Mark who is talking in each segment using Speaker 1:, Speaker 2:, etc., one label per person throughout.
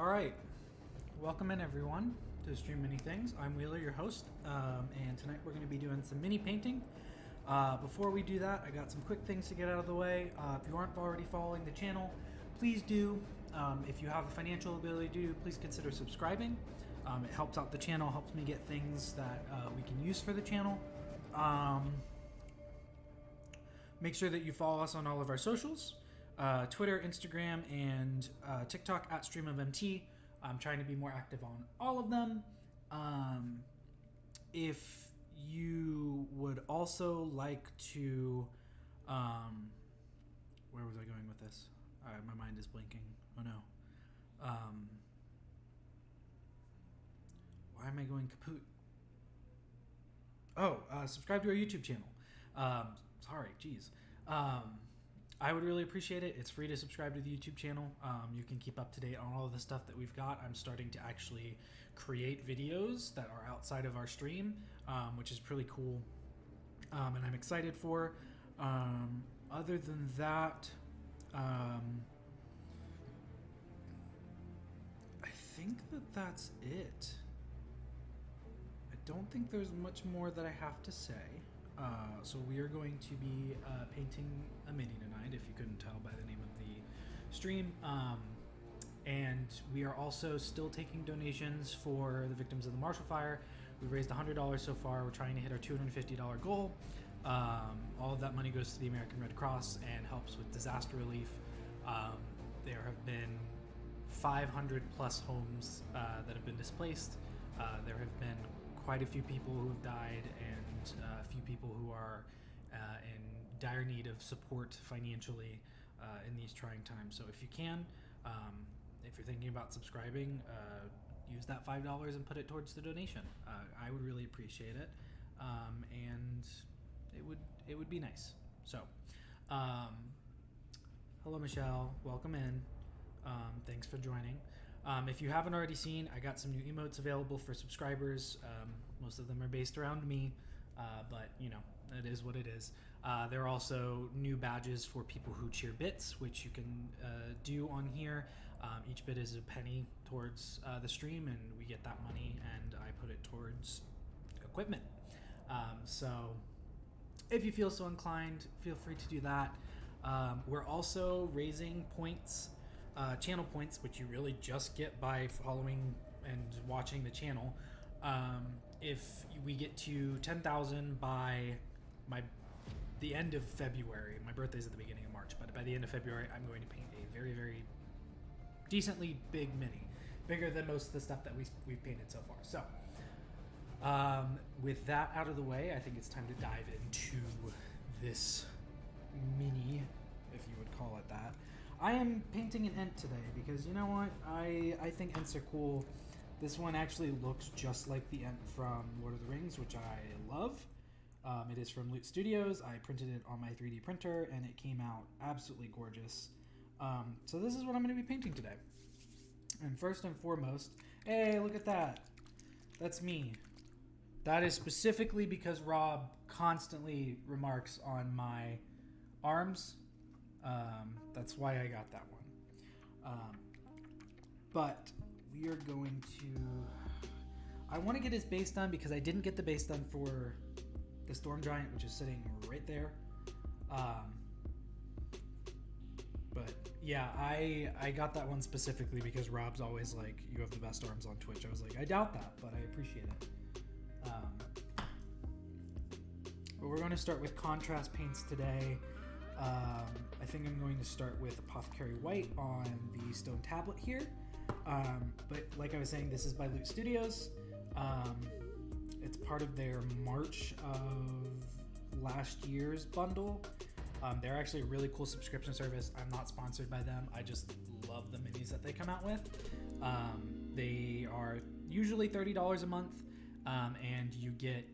Speaker 1: All right, welcome in everyone to Stream Mini Things. I'm Wheeler, your host, and tonight we're going to be doing some mini painting. Before we do that, I got some quick things to get out of the way. If you aren't already following the channel, please do. If you have the financial ability to do, please consider subscribing. It helps out the channel, helps me get things that we can use for the channel. Make sure that you follow us on all of our socials. Twitter, Instagram, and TikTok at StreamOfMT. I'm trying to be more active on all of them. If you would also like to... where was I going with this? My mind is blinking. Oh no. Why am I going kaput? Subscribe to our YouTube channel. Sorry, geez. I would really appreciate it. It's free to subscribe to the YouTube channel. You can keep up to date on all of the stuff that we've got. I'm starting to actually create videos that are outside of our stream, which is really cool, and I'm excited for. Other than that, I think that's it. I don't think there's much more that I have to say. So we are going to be painting a mini tonight, if you couldn't tell by the name of the stream. And we are also still taking donations for the victims of the Marshall Fire. We've raised $100 so far. We're trying to hit our $250 goal. All of that money goes to the American Red Cross and helps with disaster relief. There have been 500 plus homes that have been displaced. There have been quite a few people who have died and a few people who are in dire need of support financially in these trying times. So if you can, if you're thinking about subscribing, use that $5 and put it towards the donation. I would really appreciate it, and it would be nice. So, hello Michelle, welcome in. Thanks for joining. If you haven't already seen, I got some new emotes available for subscribers. Most of them are based around me, but you know, it is what it is. There are also new badges for people who cheer bits, which you can do on here. Each bit is a penny towards the stream, and we get that money, and I put it towards equipment. So if you feel so inclined, feel free to do that. We're also raising points, channel points, which you really just get by following and watching the channel. If we get to 10,000 by the end of February, my birthday's at the beginning of March, but by the end of February, I'm going to paint a very, very decently big mini, bigger than most of the stuff that we've painted so far. So, with that out of the way, I think it's time to dive into this mini, if you would call it that. I am painting an Ent today because, you know what, I think Ents are cool. This one actually looks just like the Ent from Lord of the Rings, which I love. It is from Loot Studios. I printed it on my 3D printer, and it came out absolutely gorgeous. So this is what I'm going to be painting today. And first and foremost, hey, look at that. That's me. That is specifically because Rob constantly remarks on my arms. That's why I got that one. But we are going to... I want to get his base done because I didn't get the base done for the Storm Giant, which is sitting right there. But yeah, I got that one specifically because Rob's always like, you have the best arms on Twitch. I was like, I doubt that, but I appreciate it. But we're going to start with contrast paints today. I think I'm going to start with Apothecary White on the stone tablet here. But like I was saying, this is by Loot Studios. It's part of their March of last year's bundle. They're actually a really cool subscription service. I'm not sponsored by them. I just love the minis that they come out with. They are usually $30 a month, and you get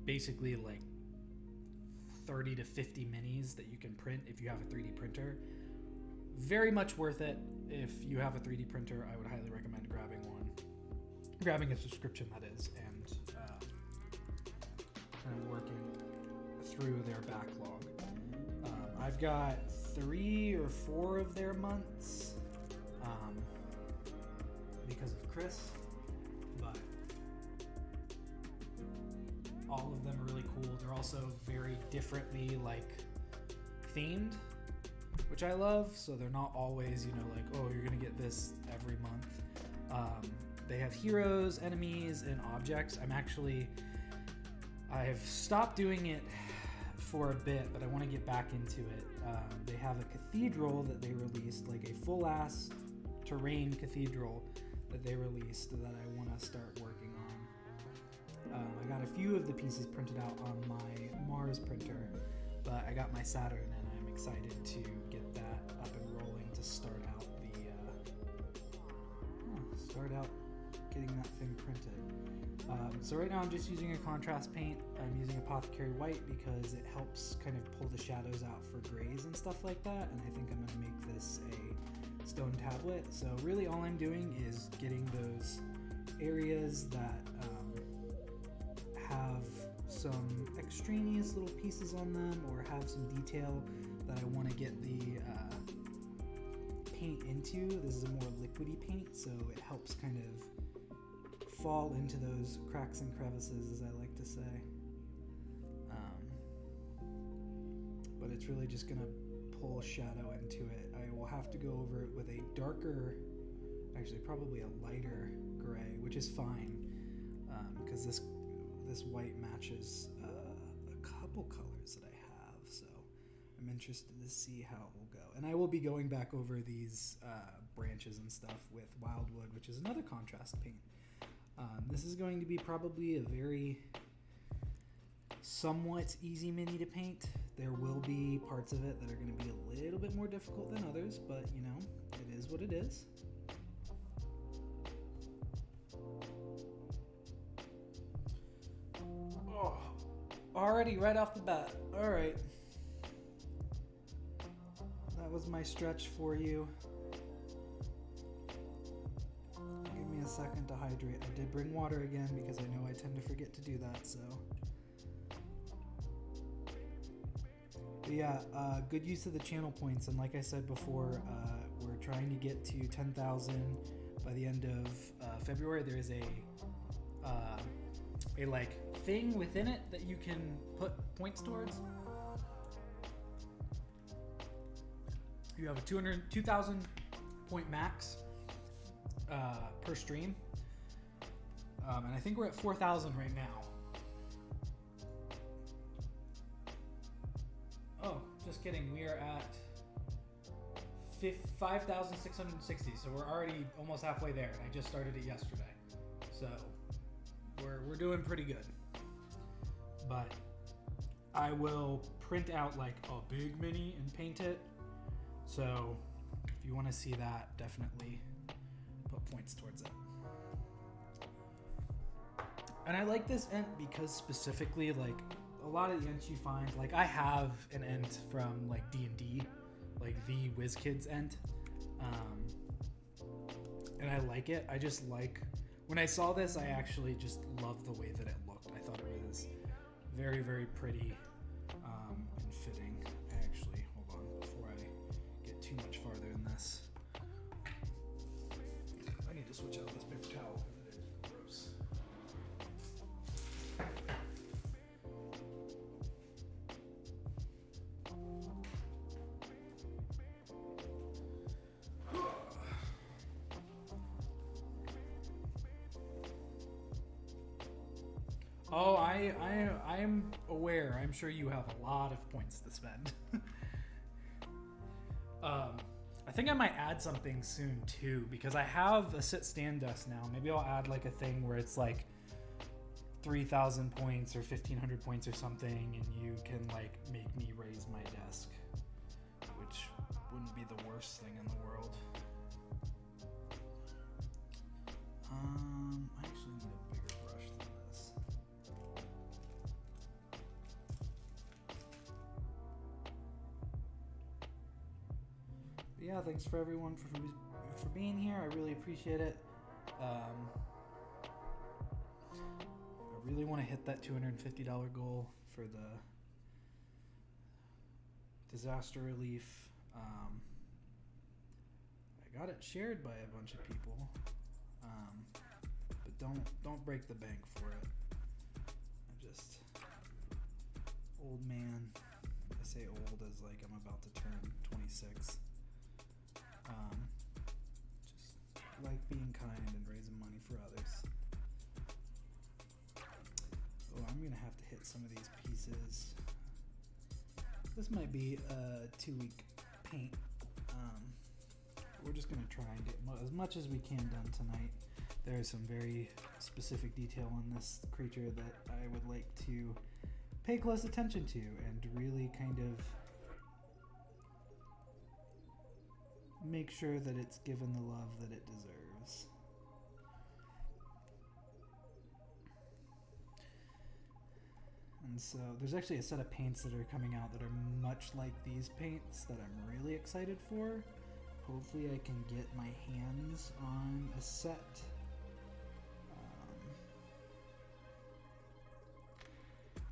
Speaker 1: basically like 30 to 50 minis that you can print if you have a 3D printer. Very much worth it. If you have a 3D printer, I would highly recommend grabbing a subscription, that is, and kind of working through their backlog. I've got 3 or 4 of their months. Chris, but all of them are really cool. They're also very differently like themed, which I love. So they're not always, you know, like, oh, you're gonna get this every month. They have heroes, enemies, and objects. I've stopped doing it for a bit, but I want to get back into it. They have a cathedral that they released, like a full-ass terrain cathedral that they released that I want to start working on. I got a few of the pieces printed out on my Mars printer, but I got my Saturn, and I'm excited to get that up and rolling to start out getting that thing printed. So right now I'm just using a contrast paint. I'm using Apothecary White because it helps kind of pull the shadows out for grays and stuff like that, and I think I'm going to make this a stone tablet. So really all I'm doing is getting those areas that have some extraneous little pieces on them or have some detail that I want to get the paint into. This is a more liquidy paint, so it helps kind of fall into those cracks and crevices, as I like to say. But it's really just gonna pull shadow into it. I will have to go over it with a darker, actually probably a lighter gray, which is fine, because this white matches a couple colors that I have, so I'm interested to see how it will go. And I will be going back over these branches and stuff with Wildwood, which is another contrast paint. This is going to be probably a very somewhat easy mini to paint. There will be parts of it that are going to be a little bit more difficult than others, but you know, it is what it is. Oh, already right off the bat. All right. That was my stretch for you. Give me a second to hydrate. I did bring water again because I know I tend to forget to do that, so. But yeah, good use of the channel points, and like I said before, we're trying to get to 10,000 by the end of February. There is a like thing within it that you can put points towards. You have a 2,000 point max per stream, and I think we're at 4,000 right now. Oh, just kidding. We are at 5,660, so we're already almost halfway there, and I just started it yesterday. So we're doing pretty good. But I will print out like a big mini and paint it. So if you want to see that, definitely put points towards it. And I like this ent because specifically, like, a lot of the ents you find, like, I have an ent from like D&D, like the WizKids ent, and I like it. I just like, when I saw this, I actually just loved the way that it looked. I thought it was very, very pretty and fitting. Actually, hold on, before I get too much farther in this, I need to switch out this paper towel because it is gross. Oh, I'm aware. I'm sure you have a lot of points to spend. I think I might add something soon too, because I have a sit-stand desk now. Maybe I'll add like a thing where it's like 3,000 points or 1,500 points or something, and you can like make me raise my desk, which wouldn't be the worst thing in the world. I actually need a bigger brush than this. But yeah, thanks for everyone for being here. I really appreciate it. I really want to hit that $250 goal for the disaster relief. I got it shared by a bunch of people. But don't break the bank for it. I'm just old man. I say old as like I'm about to turn 26. Just like being kind and raising money for others. Oh, I'm gonna have to hit some of these pieces. This might be a 2-week paint. We're just gonna try and get as much as we can done tonight. There is some very specific detail on this creature that I would like to pay close attention to and really kind of make sure that it's given the love that it deserves. And so there's actually a set of paints that are coming out that are much like these paints that I'm really excited for. Hopefully I can get my hands on a set.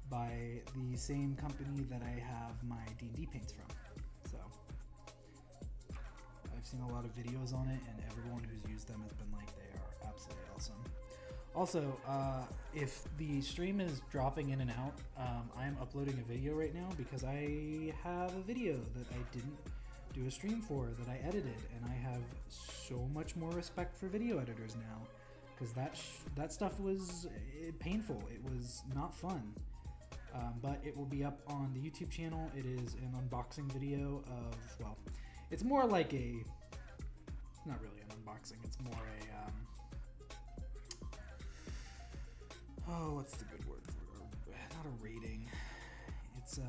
Speaker 1: By the same company that I have my D&D paints from. So I've seen a lot of videos on it, and everyone who's used them has been like, they are absolutely awesome. Also, if the stream is dropping in and out, I am uploading a video right now because I have a video that I didn't do a stream for that I edited, and I have so much more respect for video editors now because that stuff was painful. It was not fun. But it will be up on the YouTube channel. It is an unboxing video of, well, it's more like a, not really an unboxing, it's more a, what's the good word for it? Not a rating. It's,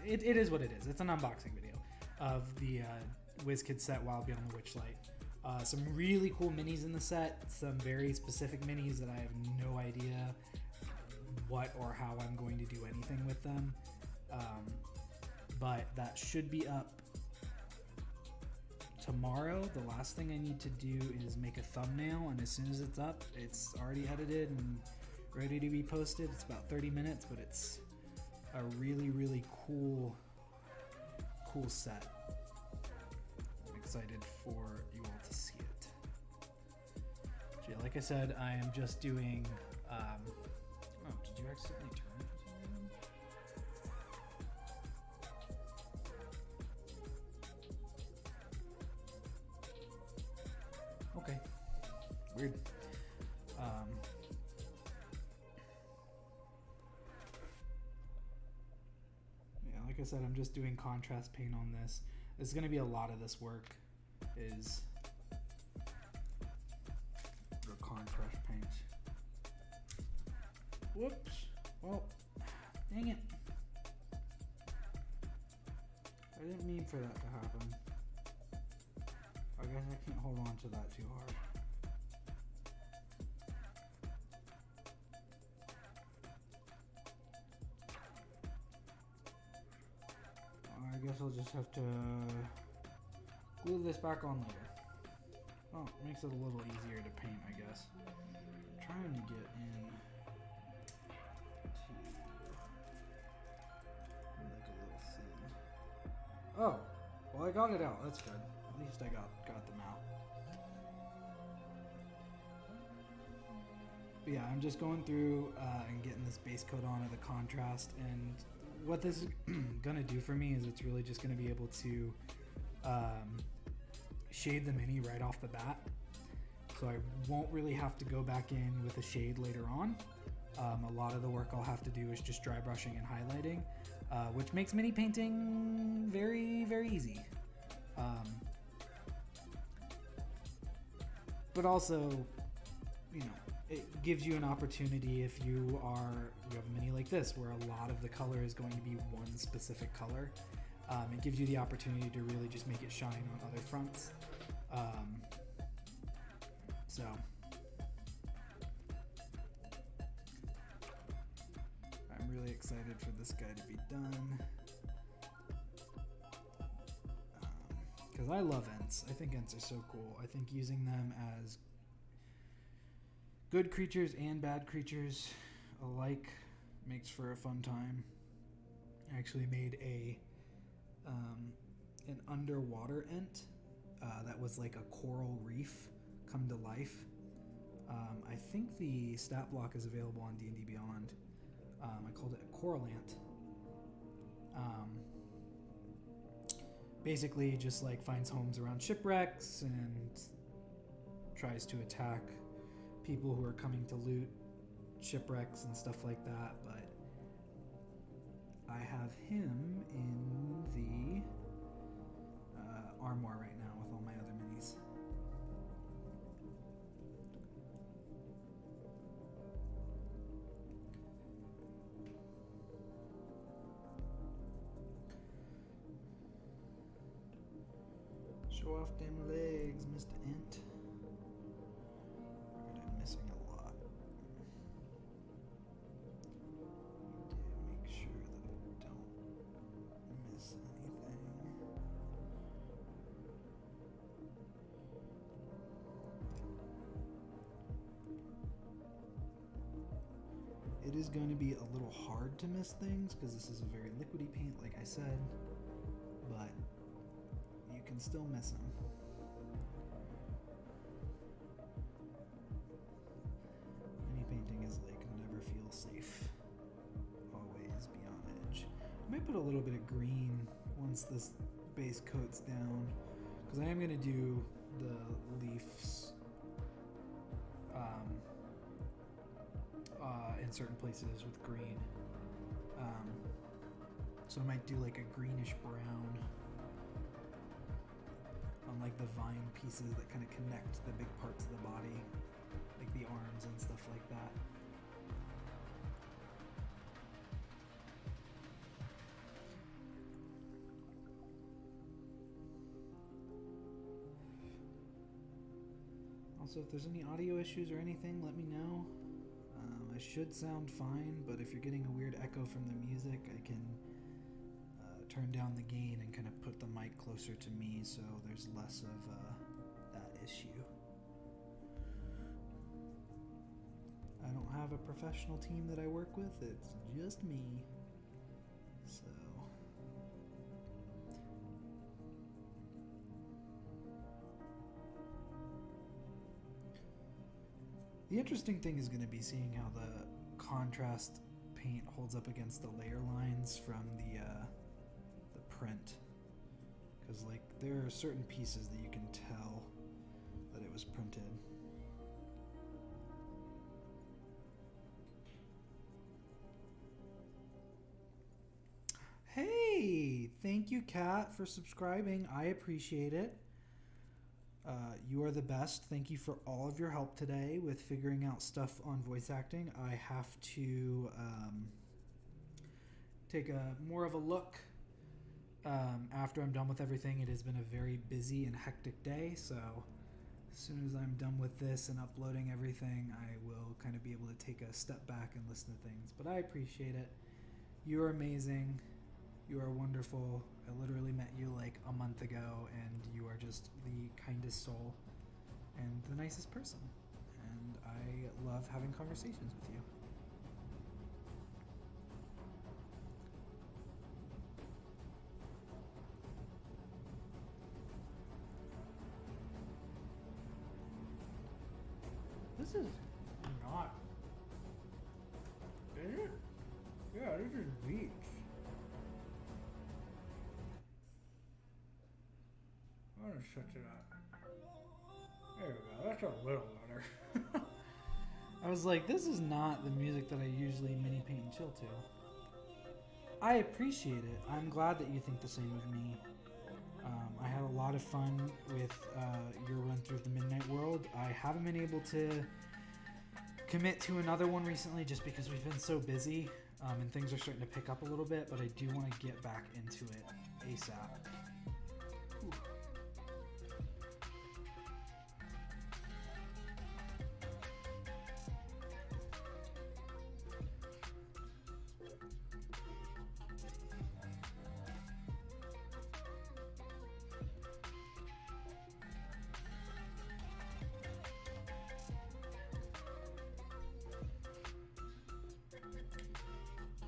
Speaker 1: it is what it is. It's an unboxing video of the WizKids set Wild Beyond the Witchlight. Some really cool minis in the set, some very specific minis that I have no idea what or how I'm going to do anything with them, but that should be up tomorrow. The last thing I need to do is make a thumbnail, and as soon as it's up, it's already edited and ready to be posted. It's about 30 minutes, but it's a really, really cool set. I'm excited for you all to see it. So yeah, like I said, I am just doing oh, did you accidentally turn it for some reason? Okay. Weird. Yeah, like I said, I'm just doing contrast paint on this. This is going to be a lot of this work is the contrast paint. Whoops. Well, dang it. I didn't mean for that to happen. I guess I can't hold on to that too hard. I guess I'll just have to glue this back on later. Oh, it makes it a little easier to paint, I guess. I'm trying to get in like a little thin. Oh, well, I got it out. That's good. At least I got them out. But yeah, I'm just going through and getting this base coat on of the contrast, and what this is gonna do for me is it's really just gonna be able to shade the mini right off the bat, so I won't really have to go back in with a shade later on. A lot of the work I'll have to do is just dry brushing and highlighting, which makes mini painting very, very easy. But also, you know, it gives you an opportunity if you have a mini like this where a lot of the color is going to be one specific color. It gives you the opportunity to really just make it shine on other fronts. So I'm really excited for this guy to be done. Because I love Ents. I think Ents are so cool. I think using them as good creatures and bad creatures alike makes for a fun time. I actually made an underwater Ent that was like a coral reef come to life. I think the stat block is available on D&D Beyond. I called it a Corallant. Basically just like finds homes around shipwrecks and tries to attack people who are coming to loot shipwrecks and stuff like that, but I have him in the Armoire right now with all my other minis. Show off them legs, Mr. Ent. I'm missing a lot. Need to make sure that I don't miss anything. It is going to be a little hard to miss things because this is a very liquidy paint, like I said, but you can still miss them. Mini painting is like never feel safe. Always be on edge. I might put a little bit of green once this base coat's down, because I am going to do the leaves in certain places with green. So I might do like a greenish brown on like the vine pieces that kind of connect the big parts of the body, like the arms and stuff like that. Also, if there's any audio issues or anything, let me know. I should sound fine, but if you're getting a weird echo from the music, I can turn down the gain and kind of put the mic closer to me so there's less of that issue. I don't have a professional team that I work with, it's just me. So the interesting thing is going to be seeing how the contrast paint holds up against the layer lines from the print, because like there are certain pieces that you can tell that it was printed. Hey, thank you, Kat, for subscribing. I appreciate it. You are the best. Thank you for all of your help today with figuring out stuff on voice acting. I have to take a more of a look after I'm done with everything. It has been a very busy and hectic day, so as soon as I'm done with this and uploading everything, I will kind of be able to take a step back and listen to things. But I appreciate it. You are amazing. You are wonderful. I literally met you like a month ago, and you are just the kindest soul and the nicest person. And I love having conversations with you. This is not... Is it? Yeah, this is beach. I'm gonna switch it up. There we go, that's a little better. I was like, this is not the music that I usually mini paint and chill to. I appreciate it. I'm glad that you think the same of me. I had a lot of fun with your run through the Midnight World. I haven't been able to commit to another one recently just because we've been so busy and things are starting to pick up a little bit, but I do want to get back into it ASAP. Ooh.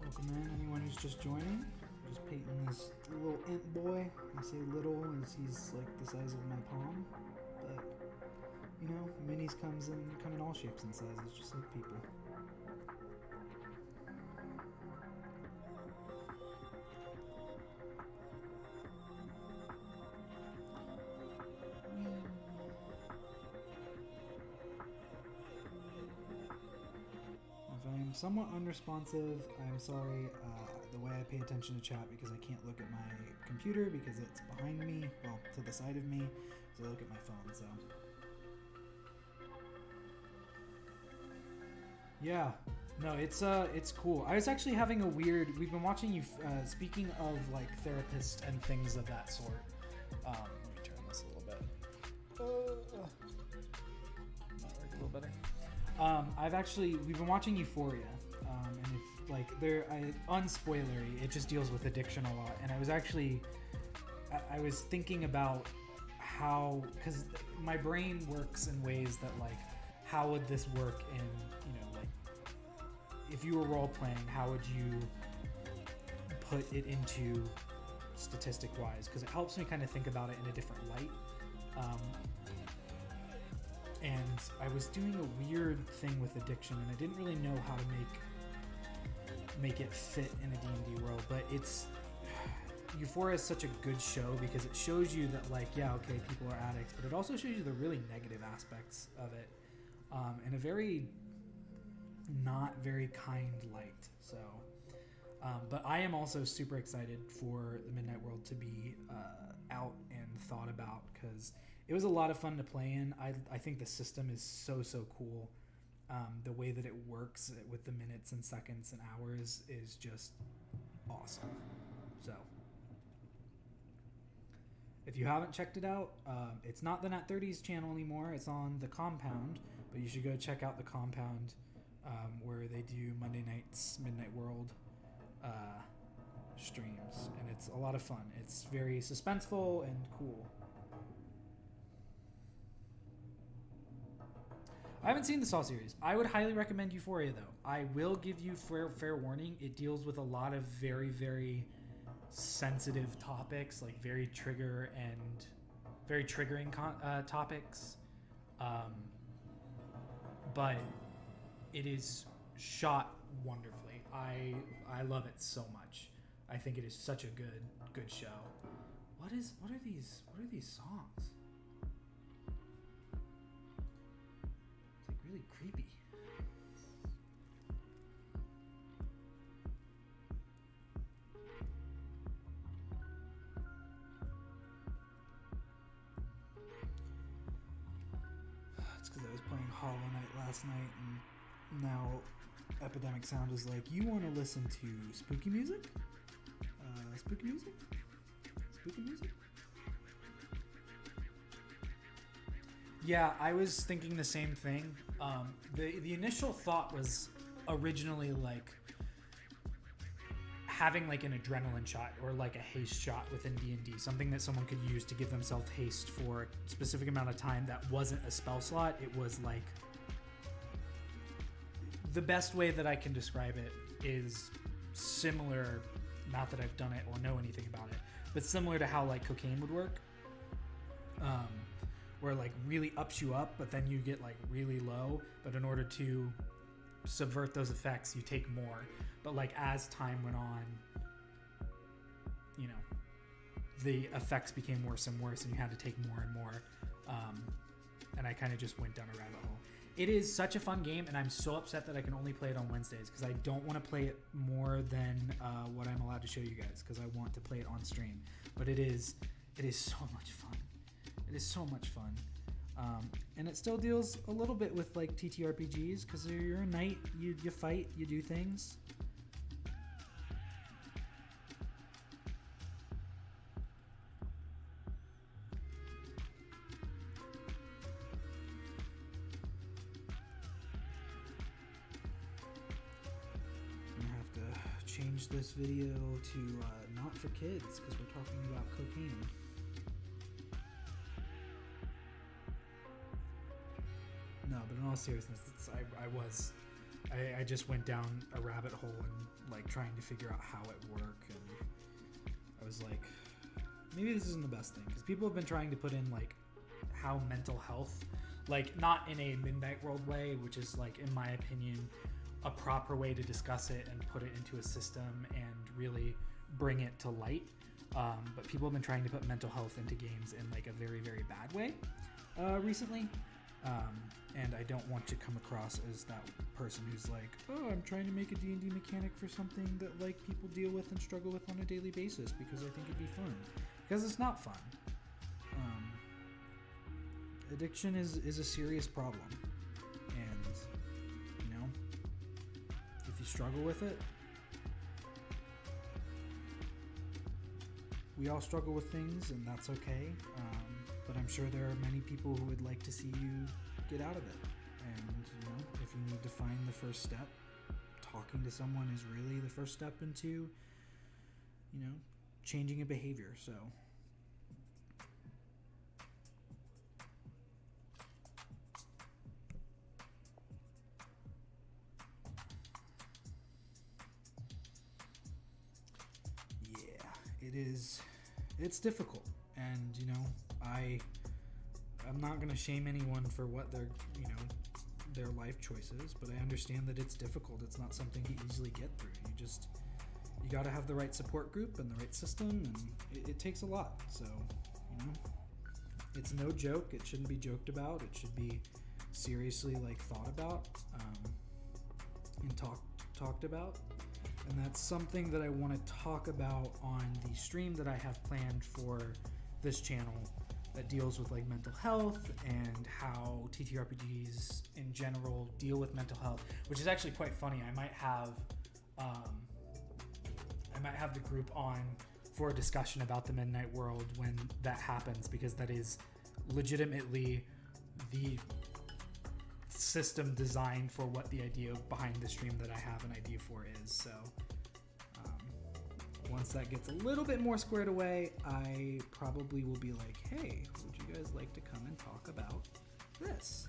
Speaker 1: Welcome in, anyone who's just joining. I'm just painting this little imp boy. I say little as he's like the size of my palm, but you know, minis come in all shapes and sizes, just like people. If I'm somewhat unresponsive, I'm sorry. The way I pay attention to chat, because I can't look at my computer because it's behind me, well, to the side of me, so I look at my phone, so. Yeah, no, it's cool. I was actually having a weird, we've been watching you, speaking of like therapists and things of that sort. Let me turn this a little bit. That work a little better. We've been watching Euphoria. And it's like unspoilery, it just deals with addiction a lot. And I was thinking about how, because my brain works in ways that like, how would this work in, like if you were role playing, how would you put it into statistic wise? Because it helps me kind of think about it in a different light. And I was doing a weird thing with addiction, and I didn't really know how to make it fit in a D&D world, but Euphoria is such a good show because it shows you that, like, yeah, okay, people are addicts, but it also shows you the really negative aspects of it in a very not very kind light. So, but I am also super excited for the Midnight World to be out and thought about, because it was a lot of fun to play in. I think the system is so cool. The way that it works with the minutes and seconds and hours is just awesome. So, if you haven't checked it out, it's not the Nat 30s channel anymore. It's on the Compound, but you should go check out the Compound, where they do Monday nights Midnight World streams, and it's a lot of fun. It's very suspenseful and cool. I haven't seen the Saw series. I would highly recommend Euphoria, though. I will give you fair warning. It deals with a lot of very, very sensitive topics, like very triggering topics. But it is shot wonderfully. I love it so much. I think it is such a good show. What are these songs? Really creepy. It's because I was playing Hollow Knight last night, and now Epidemic Sound is like, you want to listen to spooky music? Spooky music? Spooky music? Yeah, I was thinking the same thing. The initial thought was originally like having like an adrenaline shot or like a haste shot within D&D, something that someone could use to give themselves haste for a specific amount of time that wasn't a spell slot. It was like, the best way that I can describe it is similar, not that I've done it or know anything about it, but similar to how like cocaine would work. Where like really ups you up, but then you get like really low. But in order to subvert those effects, you take more. But like as time went on, the effects became worse and worse, and you had to take more and more. And I kind of just went down a rabbit hole. It is such a fun game, and I'm so upset that I can only play it on Wednesdays, because I don't want to play it more than what I'm allowed to show you guys, because I want to play it on stream. But it is so much fun. It is so much fun. And it still deals a little bit with like TTRPGs, because you're a knight, you fight, you do things. I'm gonna have to change this video to not for kids, because we're talking about cocaine. No, but in all seriousness, I just went down a rabbit hole and like trying to figure out how it worked, and I was like, maybe this isn't the best thing, because people have been trying to put in like how mental health like not in a Midnight World way, which is like, in my opinion, a proper way to discuss it and put it into a system and really bring it to light. But people have been trying to put mental health into games in like a very, very bad way recently. And I don't want to come across as that person who's like, oh, I'm trying to make a D&D mechanic for something that like people deal with and struggle with on a daily basis because I think it'd be fun. Because it's not fun. Addiction is a serious problem. And, you know, if you struggle with it, we all struggle with things, and that's okay. But I'm sure there are many people who would like to see you get out of it. And, you know, if you need to find the first step, talking to someone is really the first step into, you know, changing a behavior. So it's difficult, and you know, I'm not going to shame anyone for what their, you know, their life choices, but I understand that it's difficult. It's not something you easily get through. You got to have the right support group and the right system, and it takes a lot. So, you know, it's no joke. It shouldn't be joked about. It should be seriously like thought about and talked about. And that's something that I want to talk about on the stream that I have planned for this channel that deals with like mental health and how TTRPGs in general deal with mental health, which is actually quite funny. I might have the group on for a discussion about the Midnight World when that happens, because that is legitimately the system designed for what the idea behind the stream that I have an idea for is. So once that gets a little bit more squared away, I probably will be like, hey, would you guys like to come and talk about this?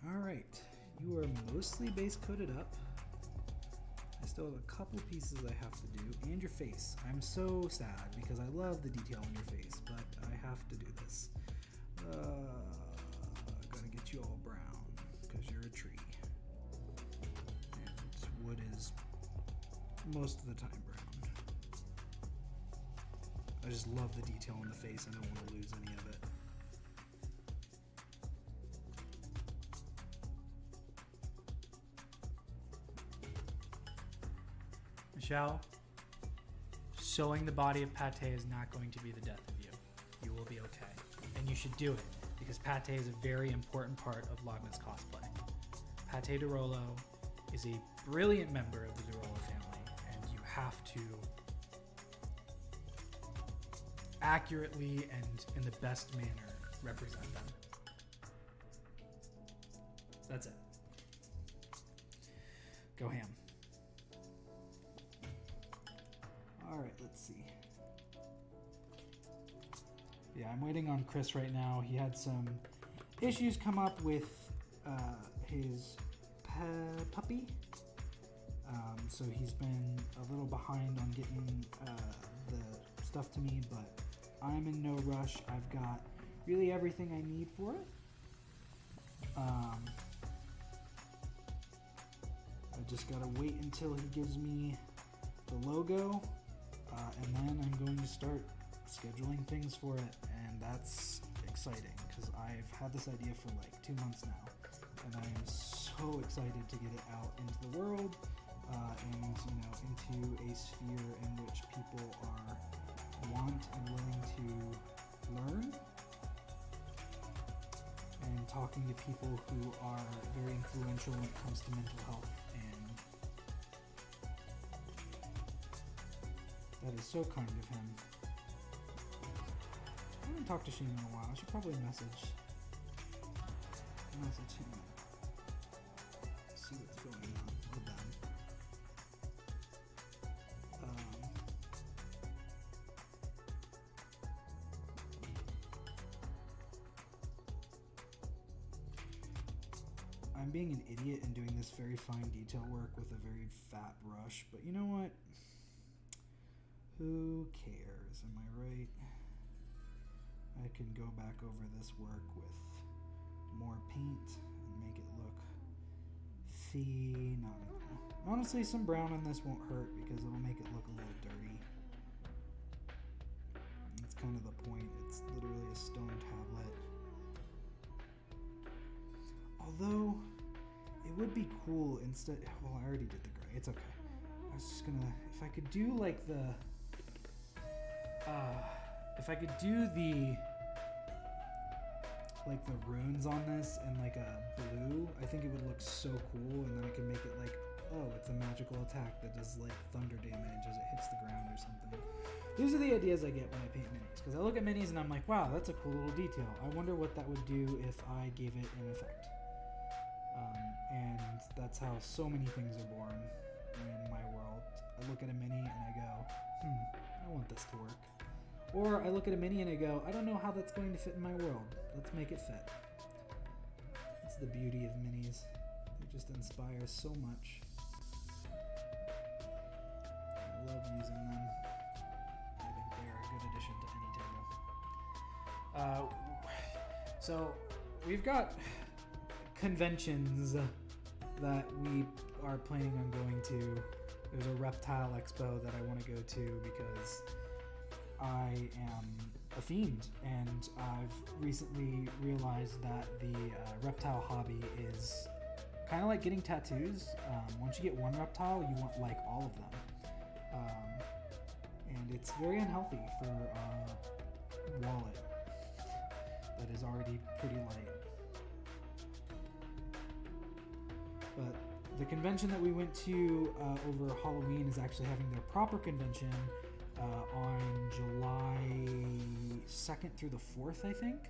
Speaker 1: All right, you are mostly base coated up. I still have a couple pieces I have to do, and your face. I'm so sad because I love the detail on your face, but I have to do this. Gotta get you all brown because you're a tree, and wood is most of the time brown. I just love the detail on the face. I don't want to lose any of it. Michelle, sewing the body of Pate is not going to be the death of you. You will be okay. And you should do it, because Pate is a very important part of Logna's cosplay. Pate DeRollo is a brilliant member of the DeRollo family, and you have to accurately and in the best manner represent them. That's it. Go ham. All right, let's see. Yeah, I'm waiting on Chris right now. He had some issues come up with his puppy. So he's been a little behind on getting the stuff to me, but I'm in no rush. I've got really everything I need for it. I just gotta wait until he gives me the logo. And then I'm going to start scheduling things for it, and that's exciting because I've had this idea for like 2 months now, and I am so excited to get it out into the world, and you know, into a sphere in which people want and willing to learn, and talking to people who are very influential when it comes to mental health. That is so kind of him. I haven't talked to Shane in a while. I should probably message him. See what's going on with them. I'm being an idiot and doing this very fine detail work with a very fat brush, but you know what? Who cares? Am I right? I can go back over this work with more paint and make it look phenomenal. Honestly, some brown on this won't hurt because it'll make it look a little dirty. That's kind of the point. It's literally a stone tablet. Although, it would be cool instead... Well, I already did the gray. It's okay. I was just gonna... If I could do like the... if I could do the... like the runes on this in like a blue, I think it would look so cool, and then I can make it like, oh, it's a magical attack that does like thunder damage as it hits the ground or something. These are the ideas I get when I paint minis, because I look at minis and I'm like, wow, that's a cool little detail. I wonder what that would do if I gave it an effect. And that's how so many things are born in my world. I look at a mini and I go, I want this to work. Or I look at a mini and I go, I don't know how that's going to fit in my world. Let's make it fit. That's the beauty of minis. They just inspire so much. I love using them. I think they are a good addition to any table. So we've got conventions that we are planning on going to. There's a reptile expo that I want to go to because I am a fiend, and I've recently realized that the reptile hobby is kind of like getting tattoos. Once you get one reptile, you want like all of them, and it's very unhealthy for a wallet that is already pretty light. But the convention that we went to over Halloween is actually having their proper convention on July 2nd through the 4th, I think.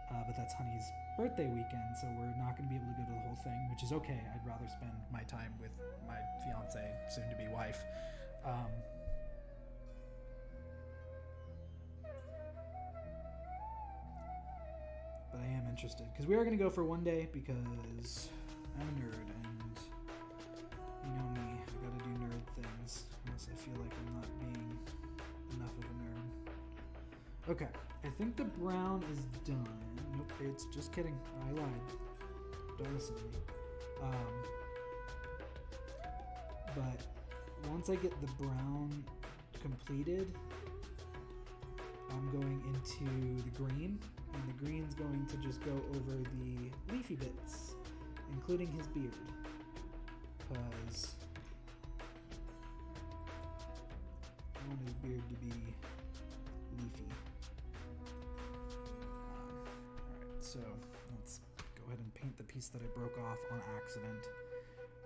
Speaker 1: But that's Honey's birthday weekend, so we're not going to be able to go to the whole thing, which is okay. I'd rather spend my time with my fiance, soon-to-be wife. But I am interested, because we are going to go for one day, because I'm a nerd, and you know me, I gotta do nerd things, unless I feel like I'm not being enough of a nerd. Okay, I think the brown is done. Nope, it's just kidding. I lied. Don't listen to me. But once I get the brown completed, I'm going into the green, and the green's going to just go over the leafy bits, including his beard, because I want his beard to be leafy. Alright, so let's go ahead and paint the piece that I broke off on accident,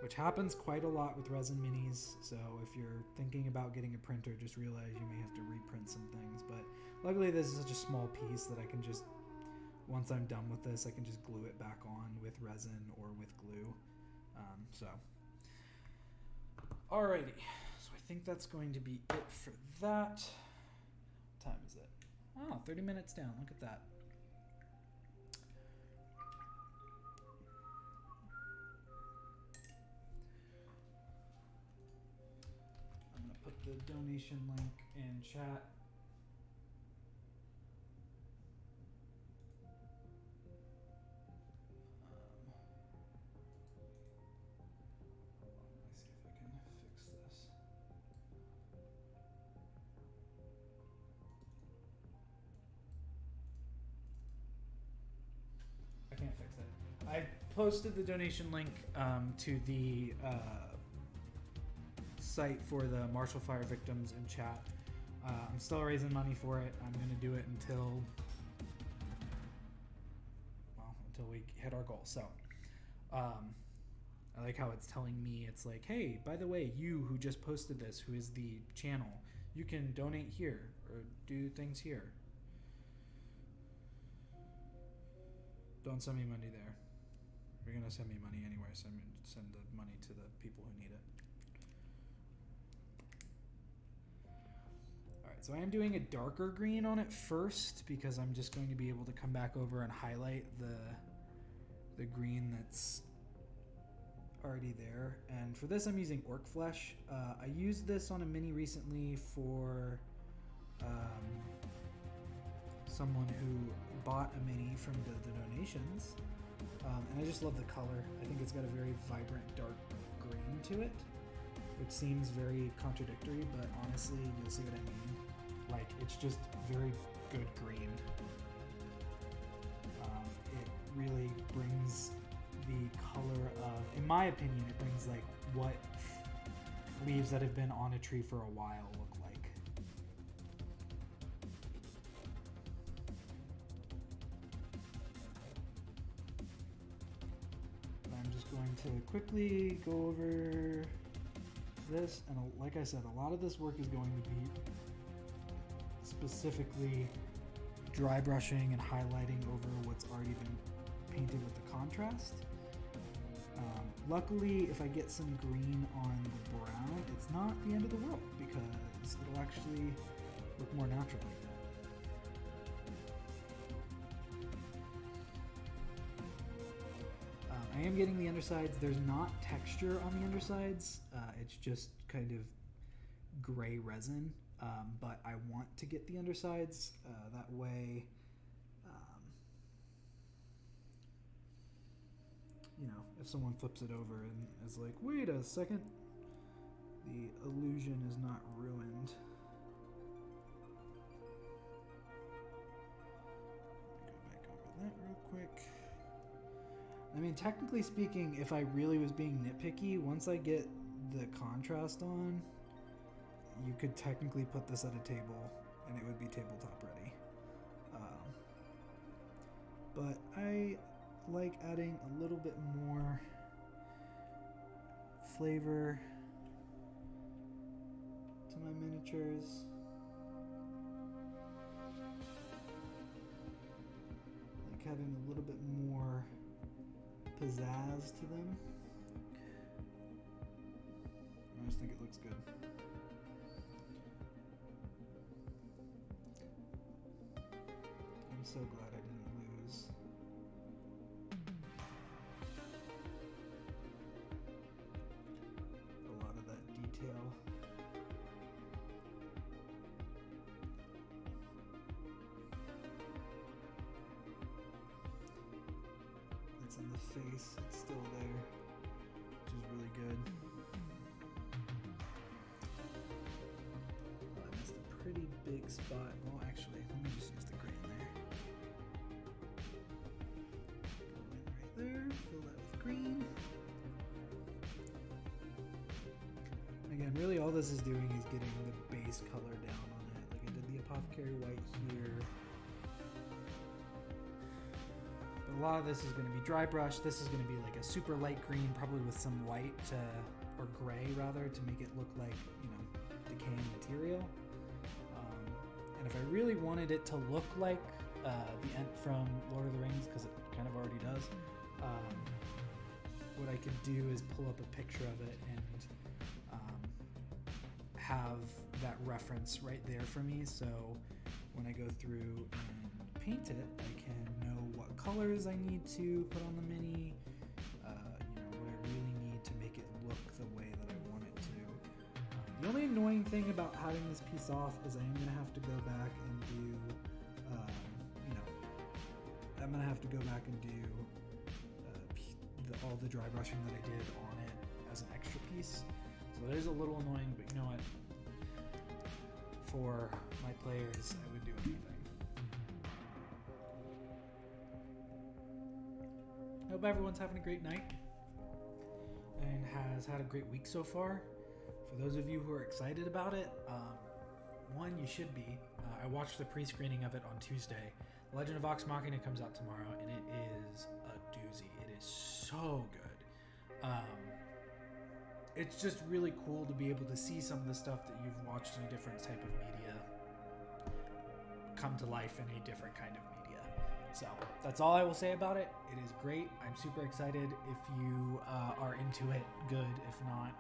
Speaker 1: which happens quite a lot with resin minis, so if you're thinking about getting a printer, just realize you may have to reprint some things, but luckily this is such a small piece that I can just, once I'm done with this, I can just glue it back on with resin or with glue. Alrighty, so I think that's going to be it for that. What time is it? Oh, 30 minutes down, look at that. I'm going to put the donation link in chat. I posted the donation link to the site for the Marshall Fire victims in chat. I'm still raising money for it. I'm going to do it until we hit our goal. So I like how it's telling me, it's like, hey, by the way, you who just posted this, who is the channel, you can donate here or do things here. Don't send me money there. You're going to send me money anyway, so I'm going to send the money to the people who need it. Alright, so I am doing a darker green on it first, because I'm just going to be able to come back over and highlight the green that's already there. And for this, I'm using Orc Flesh. I used this on a mini recently for someone who bought a mini from the donations. And I just love the color. I think it's got a very vibrant dark green to it, which seems very contradictory, but honestly, you'll see what I mean. Like, it's just very good green. It really brings the color of, in my opinion, it brings like what leaves that have been on a tree for a while look like. I'm just going to quickly go over this, and like I said, a lot of this work is going to be specifically dry brushing and highlighting over what's already been painted with the contrast. Luckily, if I get some green on the brown, it's not the end of the world because it'll actually look more natural like that. I am getting the undersides. There's not texture on the undersides. It's just kind of gray resin. But I want to get the undersides. That way, you know, if someone flips it over and is like, wait a second, the illusion is not ruined. Go back over that real quick. I mean, technically speaking, if I really was being nitpicky, once I get the contrast on, you could technically put this at a table and it would be tabletop ready. But I like adding a little bit more flavor to my miniatures. Like having a little bit more pizzazz to them. I just think it looks good. I'm so glad I didn't lose. A lot of that detail. It's in the face, it's still there, which is really good. I missed a pretty big spot. Well, actually, let me just use the green there. Go in right there, fill that with green. Again, really all this is doing is getting the base color down on it. Like I did the Apothecary White here. But a lot of this is going to be dry brush. This is going to be like a super light green, probably with some white or gray rather, to make it look like, you know, decaying material. And if I really wanted it to look like the Ent from Lord of the Rings, because it kind of already does, what I could do is pull up a picture of it and have that reference right there for me, so when I go through and paint it, I can know what colors I need to put on the mini, you know, what I really need to make it look the way that I want it to. The only annoying thing about having this piece off is I am going to have to go back and do, you know, I'm going to have to go back and do all the dry brushing that I did on it as an extra piece. So it is a little annoying, but you know what? For my players, I would do anything. I hope everyone's having a great night and has had a great week so far. For those of you who are excited about it, one, you should be. I watched the pre-screening of it on Tuesday. Legend of Vox Machina comes out tomorrow, and it is a doozy. It is so good. It's just really cool to be able to see some of the stuff that you've watched in a different type of media come to life in a different kind of media. So that's all I will say about it. It is great. I'm super excited. If you are into it, good. If not,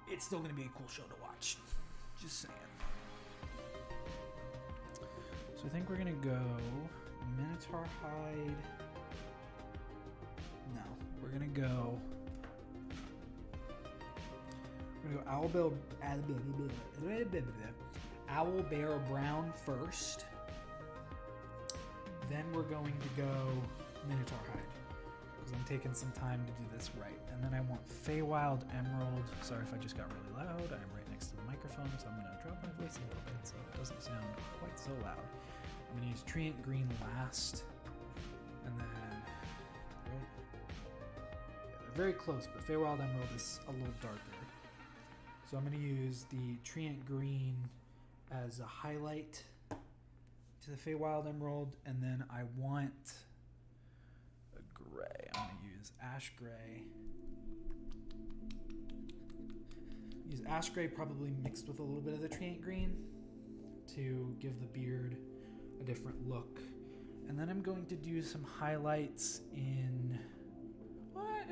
Speaker 1: it's still going to be a cool show to watch. Just saying. So I think we're going to go Minotaur Hide No, we're gonna go Owl Bear Brown first. Then we're going to go Minotaur Hide, because I'm taking some time to do this right. And then I want Feywild Emerald. Sorry if I just got really loud. I'm right next to the microphone, so I'm going to drop my voice a little bit so it doesn't sound quite so loud. I'm going to use Treant Green last. And then, right? Yeah, they're very close, but Feywild Emerald is a little darker. So I'm going to use the Treant Green as a highlight to the Feywild Emerald, and then I want a gray. I'm going to use Ash Gray. Use Ash Gray probably mixed with a little bit of the Treant Green to give the beard a different look. And then I'm going to do some highlights in...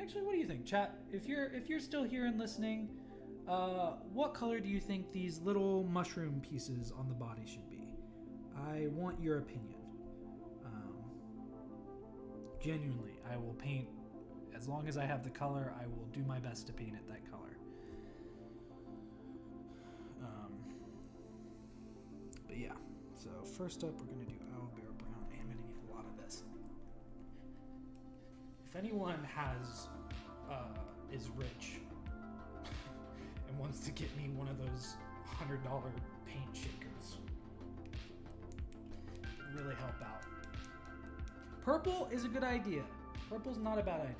Speaker 1: Actually, what do you think, chat? If you're still here and listening, what color do you think these little mushroom pieces on the body should be? I want your opinion. Genuinely, I will paint, as long as I have the color, I will do my best to paint it that color. But yeah, so first up we're going to do Owl Bear Brown. I'm going to need a lot of this. If anyone is rich and wants to get me one of those $100 paint shakers, really help out. Purple is a good idea. Purple's not a bad idea.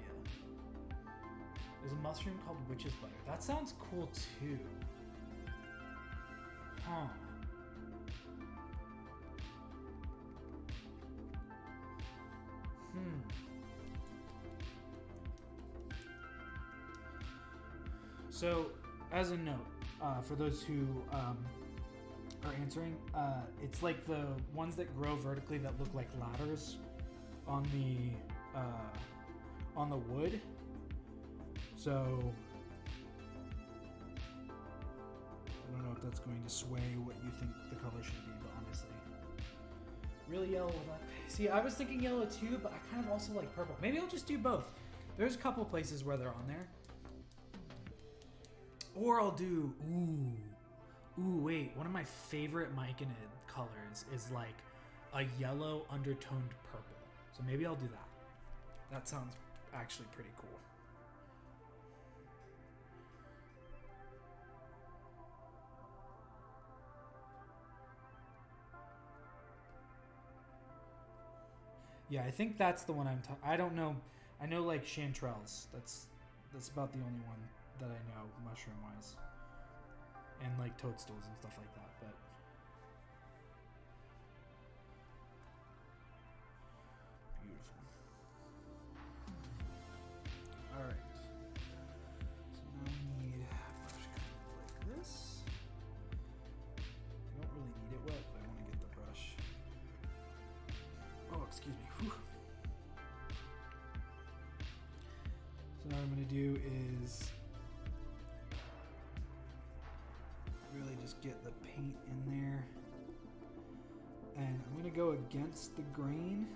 Speaker 1: There's a mushroom called Witch's Butter. That sounds cool too. Huh. So, as a note, for those who are answering, it's like the ones that grow vertically that look like ladders on the wood. So I don't know if that's going to sway what you think the color should be, but honestly, really yellow with that. See, I was thinking yellow too, but I kind of also like purple. Maybe I'll just do both. There's a couple places where they're on there. Or I'll do, wait, one of my favorite Myconid colors is like a yellow undertoned purple. So maybe I'll do that. That sounds actually pretty cool. Yeah, I think that's the one I don't know. I know like chanterelles. That's about the only one that I know mushroom wise, and like toadstools and stuff like that. But beautiful. All right. So now we need a brush kind of like this. I don't really need it wet, but I want to get the brush. Oh, excuse me. Whew. So now what I'm going to do is really just get the paint in there, and I'm going to go against the grain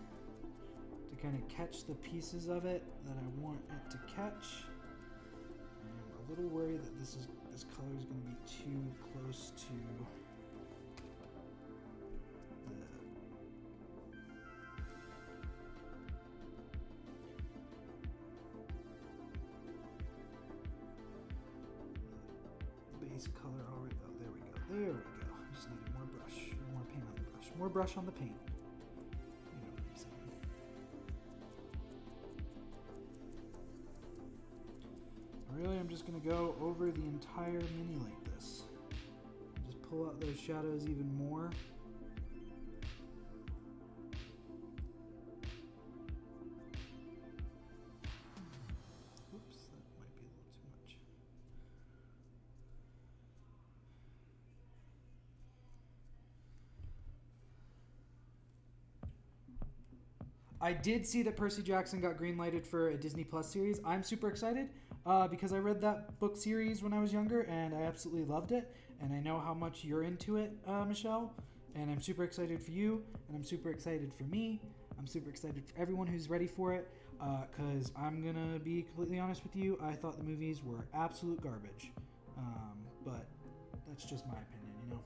Speaker 1: to kind of catch the pieces of it that I want it to catch. I'm a little worried that this color is going to be too close to the base color already. Oh, there we go. There we go. I just needed more brush, more paint on the brush, more brush on the paint. You know what I'm saying. Really, I'm just going to go over the entire mini like this. Just pull out those shadows even more. Oops, that might be a little too much. I did see that Percy Jackson got greenlighted for a Disney Plus series. I'm super excited because I read that book series when I was younger and I absolutely loved it. And I know how much you're into it, Michelle. And I'm super excited for you. And I'm super excited for me. I'm super excited for everyone who's ready for it. Because I'm gonna be completely honest with you, I thought the movies were absolute garbage. But that's just my opinion, you know.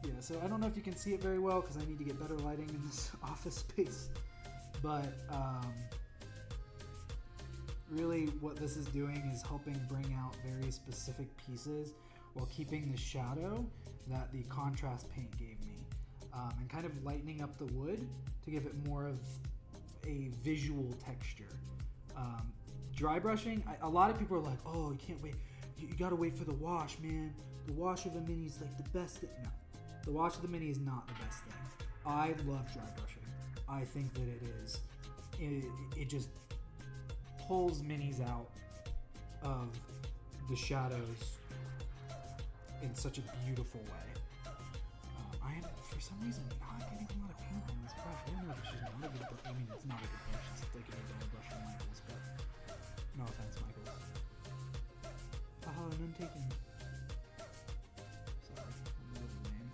Speaker 1: Yeah, so I don't know if you can see it very well because I need to get better lighting in this office space. But really what this is doing is helping bring out very specific pieces while keeping the shadow that the contrast paint gave me. And kind of lightening up the wood to give it more of a visual texture. Dry brushing, a lot of people are like, oh, you can't wait. You gotta wait for the wash, man. The wash of a mini is like the best thing. No, the wash of the mini is not the best thing. I love dry brushing. I think that it is. It just pulls minis out of the shadows in such a beautiful way. I am, for some reason, not getting a lot of paint on this brush. I don't know if it's just not a good brush. I mean, it's not a good brush. It's like an $8 brush from Michaels, but no offense, Michaels. Haha, none taken. Sorry, I'm the little name.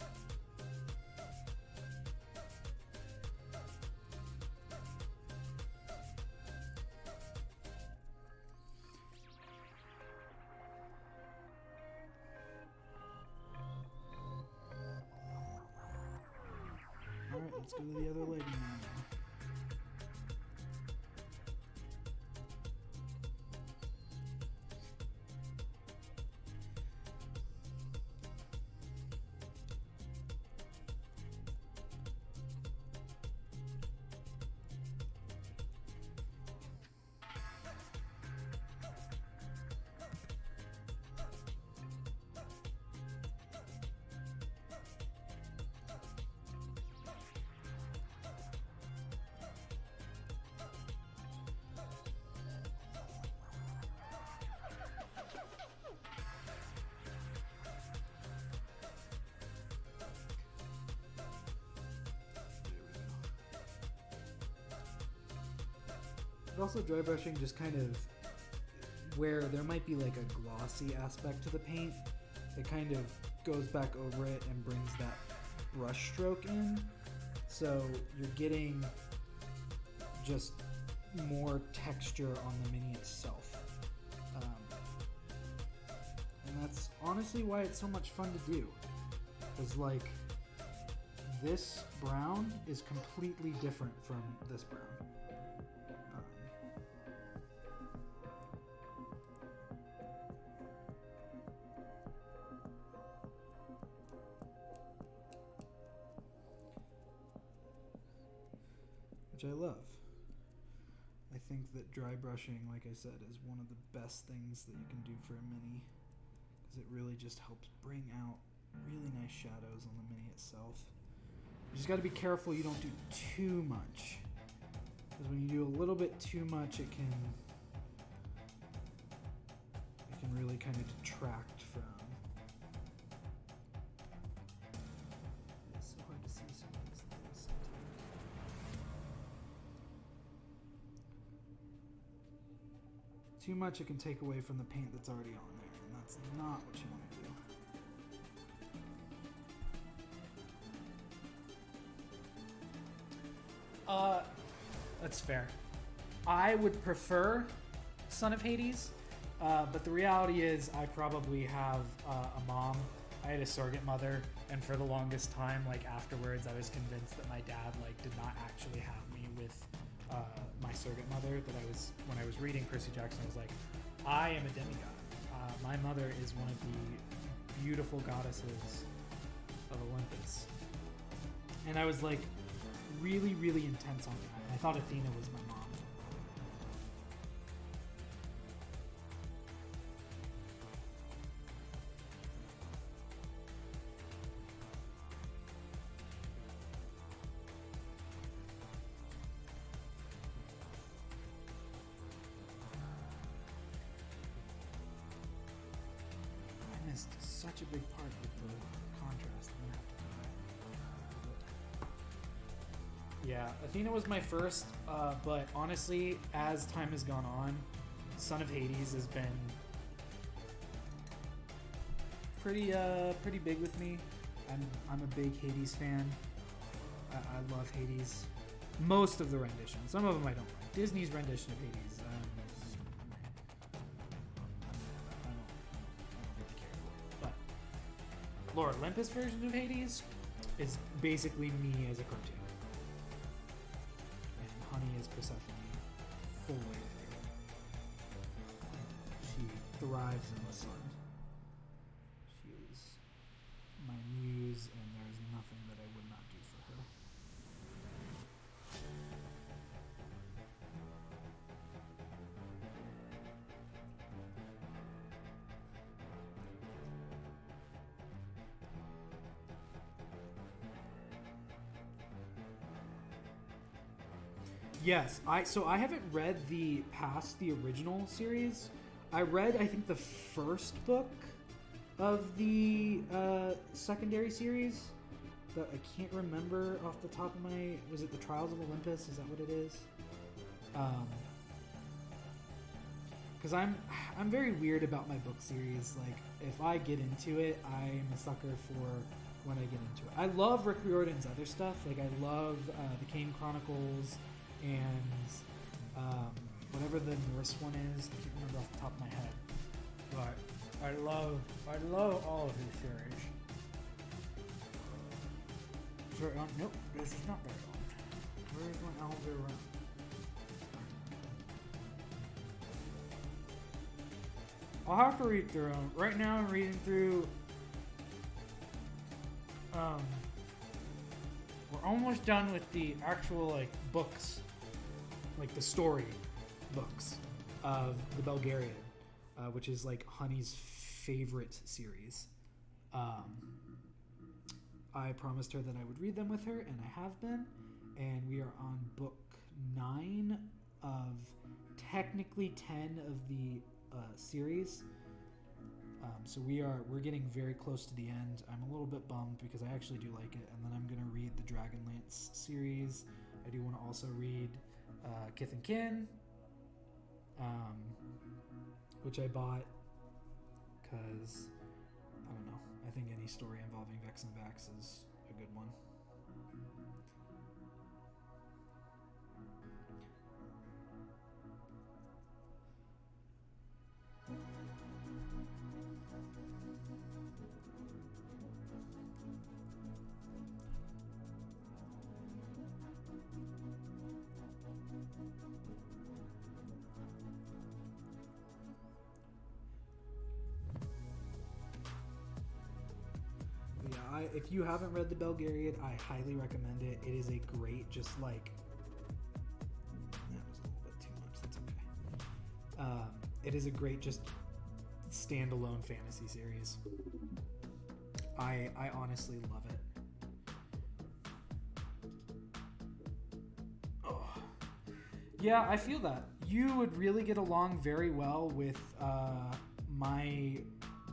Speaker 1: Alright, let's go to the other leg now. But also dry brushing just kind of where there might be like a glossy aspect to the paint, it kind of goes back over it and brings that brush stroke in. So you're getting just more texture on the mini itself. And that's honestly why it's so much fun to do. Because like this brown is completely different from this brown. Which I love. I think that dry brushing, like I said, is one of the best things that you can do for a mini, because it really just helps bring out really nice shadows on the mini itself. You just got to be careful you don't do too much, because when you do a little bit too much, it can really kind of detract from. It's so hard to see some of these things sometimes. Too much, it can take away from the paint that's already on there, and that's not what you want to do. That's fair. I would prefer Son of Hades, but the reality is I probably have a mom. I had a surrogate mother, and for the longest time, like afterwards, I was convinced that my dad like did not actually have me with my surrogate mother. That when I was reading Percy Jackson, I was like, I am a demigod. My mother is one of the beautiful goddesses of Olympus, and I was like really, really intense on that. I thought Athena was my mom. I missed such a big part with the contrast. I'm gonna have to do that. Yeah, Athena was my first, but honestly, as time has gone on, Son of Hades has been pretty big with me. I'm a big Hades fan. I love Hades. Most of the renditions. Some of them I don't like. Disney's rendition of Hades. I don't really care for it. But Lord Olympus version of Hades is basically me as a cartoon. And Honey is Persephone full way through. She thrives in the sun. She is my muse, and there is nothing that I would not do for her. Yes, I haven't read the original series. I read, I think, the first book of the secondary series, but I can't remember off the top of my... Was it The Trials of Olympus? Is that what it is? Because I'm very weird about my book series. Like, if I get into it, I'm a sucker for when I get into it. I love Rick Riordan's other stuff. Like, I love the Kane Chronicles and whatever the Norse one is. I can't remember off the top of my head. But I love all of his series. Sorry, nope, this is not very long. Where is my Alver run? I'll have to read through them. Right now I'm reading through... we're almost done with the actual, like, books. Like, the story books of the Belgariad, which is, like, Honey's favorite series. I promised her that I would read them with her, and I have been. And we are on book 9 of technically 10 of the series. So we're getting very close to the end. I'm a little bit bummed because I actually do like it. And then I'm going to read the Dragonlance series. I do want to also read Kith and Kin, which I bought because, I don't know, I think any story involving Vex and Vax is a good one. If you haven't read the Belgariad, I highly recommend it. It is a great, just like... That was a little bit too much. That's okay. It is a great, just standalone fantasy series. I honestly love it. Oh. Yeah, I feel that. You would really get along very well with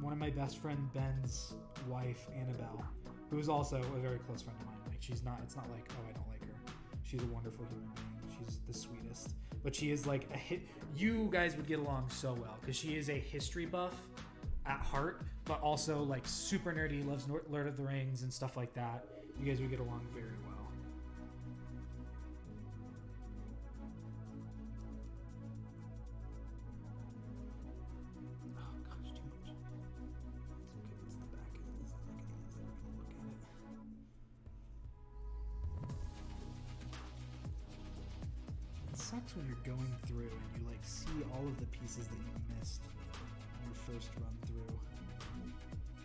Speaker 1: one of my best friend Ben's wife, Annabelle, who is also a very close friend of mine. Like, it's not like, oh, I don't like her. She's a wonderful human being. She's the sweetest. But she is like you guys would get along so well because she is a history buff at heart, but also like super nerdy, loves Lord of the Rings and stuff like that. You guys would get along very well. Sucks when you're going through and you like see all of the pieces that you missed on your first run through.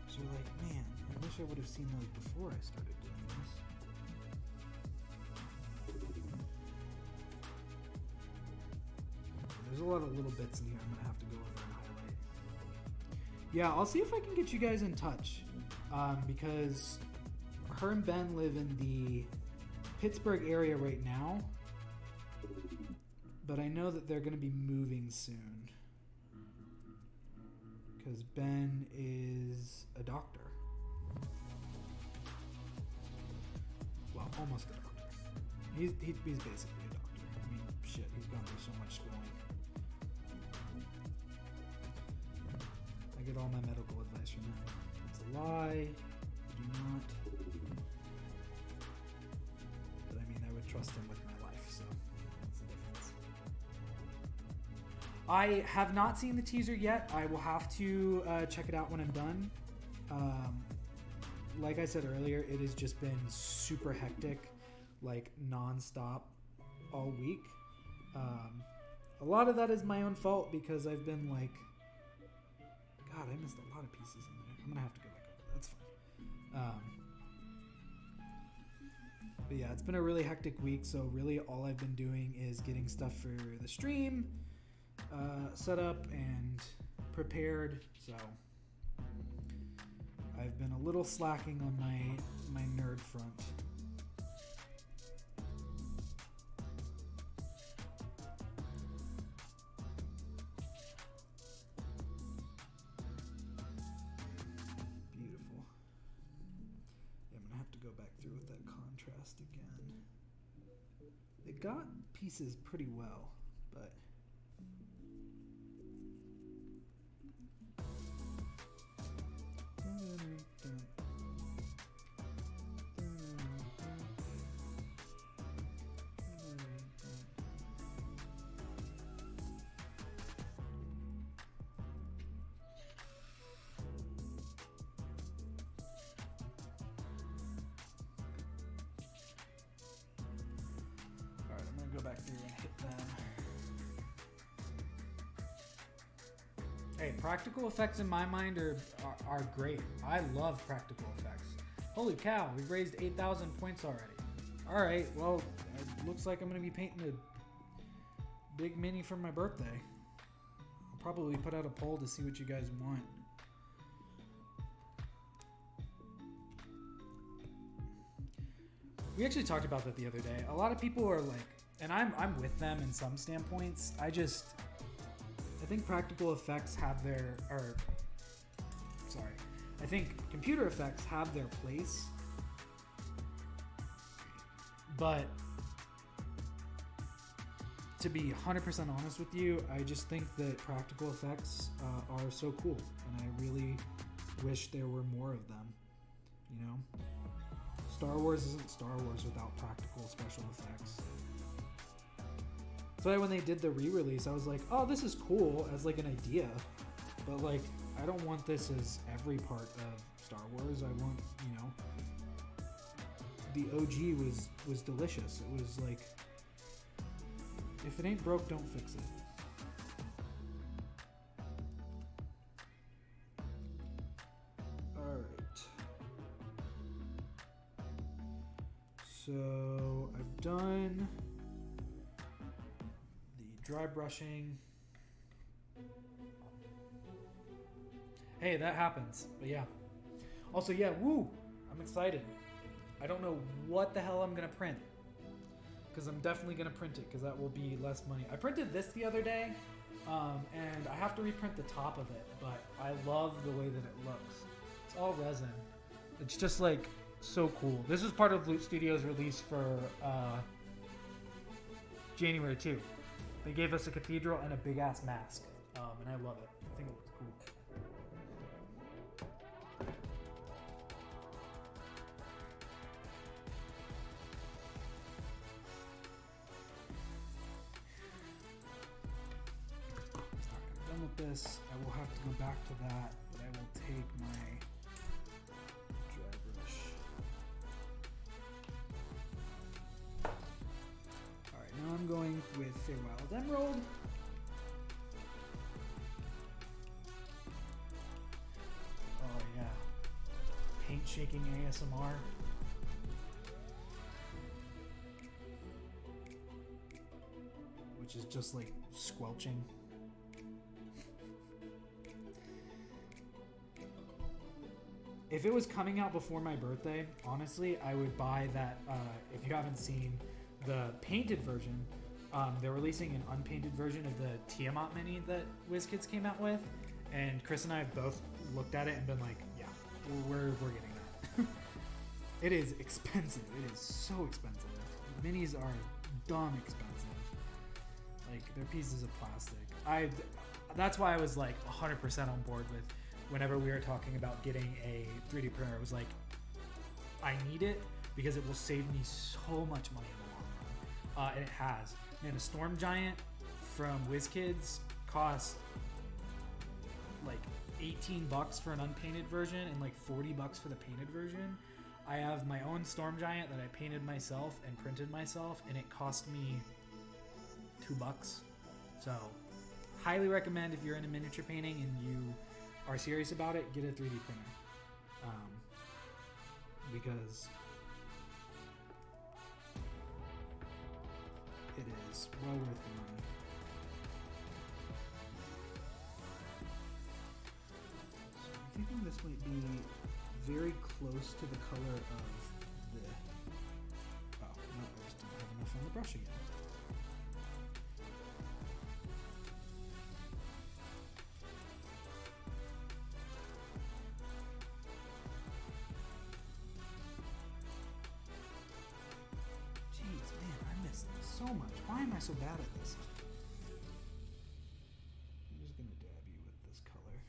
Speaker 1: So you're like, man, I wish I would have seen those before I started doing this. There's a lot of little bits in here I'm gonna have to go over and highlight. Yeah, I'll see if I can get you guys in touch, because her and Ben live in the Pittsburgh area right now. But I know that they're going to be moving soon. Because Ben is a doctor. Well, almost a doctor. He's basically a doctor. I mean, shit, he's gone through so much schooling. I get all my medical advice from him. It's a lie. I do not. But I mean, I would trust him with my life, so that's the difference. I have not seen the teaser yet. I will have to check it out when I'm done. Like I said earlier, it has just been super hectic, like non-stop all week. A lot of that is my own fault because I've been like, God, I missed a lot of pieces in there. I'm gonna have to go back over. That's fine. But yeah, it's been a really hectic week. So really, all I've been doing is getting stuff for the stream set up and prepared. So I've been a little slacking on my nerd front. Beautiful. Yeah, I'm gonna have to go back through with that contrast again. They got pieces pretty well, but go back through and hit them. Hey, practical effects in my mind are great. I love practical effects. Holy cow, we've raised 8,000 points already. Alright, well, it looks like I'm going to be painting a big mini for my birthday. I'll probably put out a poll to see what you guys want. We actually talked about that the other day. A lot of people are like, and I'm with them in some standpoints. I think practical effects have I think computer effects have their place. But to be 100% honest with you, I just think that practical effects are so cool. And I really wish there were more of them, you know? Star Wars isn't Star Wars without practical special effects. So when they did the re-release, I was like, oh, this is cool as like an idea. But like, I don't want this as every part of Star Wars. I want, you know, the OG was delicious. It was like, if it ain't broke, don't fix it. Alright. So I've done the dry brushing. Hey, that happens. But yeah. Also, yeah, woo! I'm excited. I don't know what the hell I'm going to print. Because I'm definitely going to print it, because that will be less money. I printed this the other day, and I have to reprint the top of it, but I love the way that it looks. It's all resin. It's just, like, so cool. This is part of Loot Studios' release for January 2. They gave us a cathedral and a big-ass mask, and I love it. I think it looks cool. This, I will have to go back to that, but I will take my dry brush. Alright, now I'm going with Feywild Emerald. Oh yeah. Paint shaking ASMR. Which is just like squelching. If it was coming out before my birthday, honestly, I would buy that. If you haven't seen the painted version, they're releasing an unpainted version of the Tiamat mini that WizKids came out with, and Chris and I have both looked at it and been like, yeah, we're getting that. It is expensive. It is so expensive. minis are dumb expensive. Like, they're pieces of plastic. That's why I was like 100% on board with whenever we were talking about getting a 3D printer. I was like, I need it because it will save me so much money in the long run. And it has. Man, a Storm Giant from WizKids costs like $18 for an unpainted version and like $40 for the painted version. I have my own Storm Giant that I painted myself and printed myself, and it cost me $2. So, highly recommend if you're into miniature painting and you are serious about it, get a 3D printer. Because it is well worth the money. So I'm thinking this might be very close to the color of the... Oh, no, I just didn't have enough on the brush again. So much. Why am I so bad at this? I'm just gonna dab you with this color.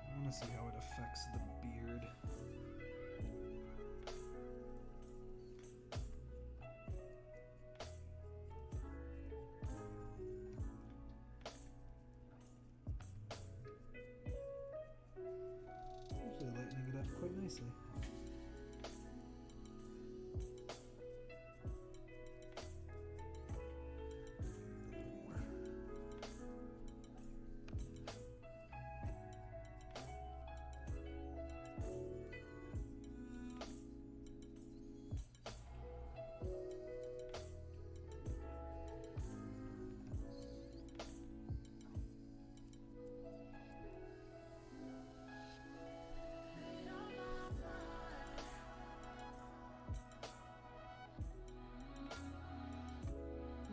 Speaker 1: I want to see how it affects the beard. Lightening it up quite nicely.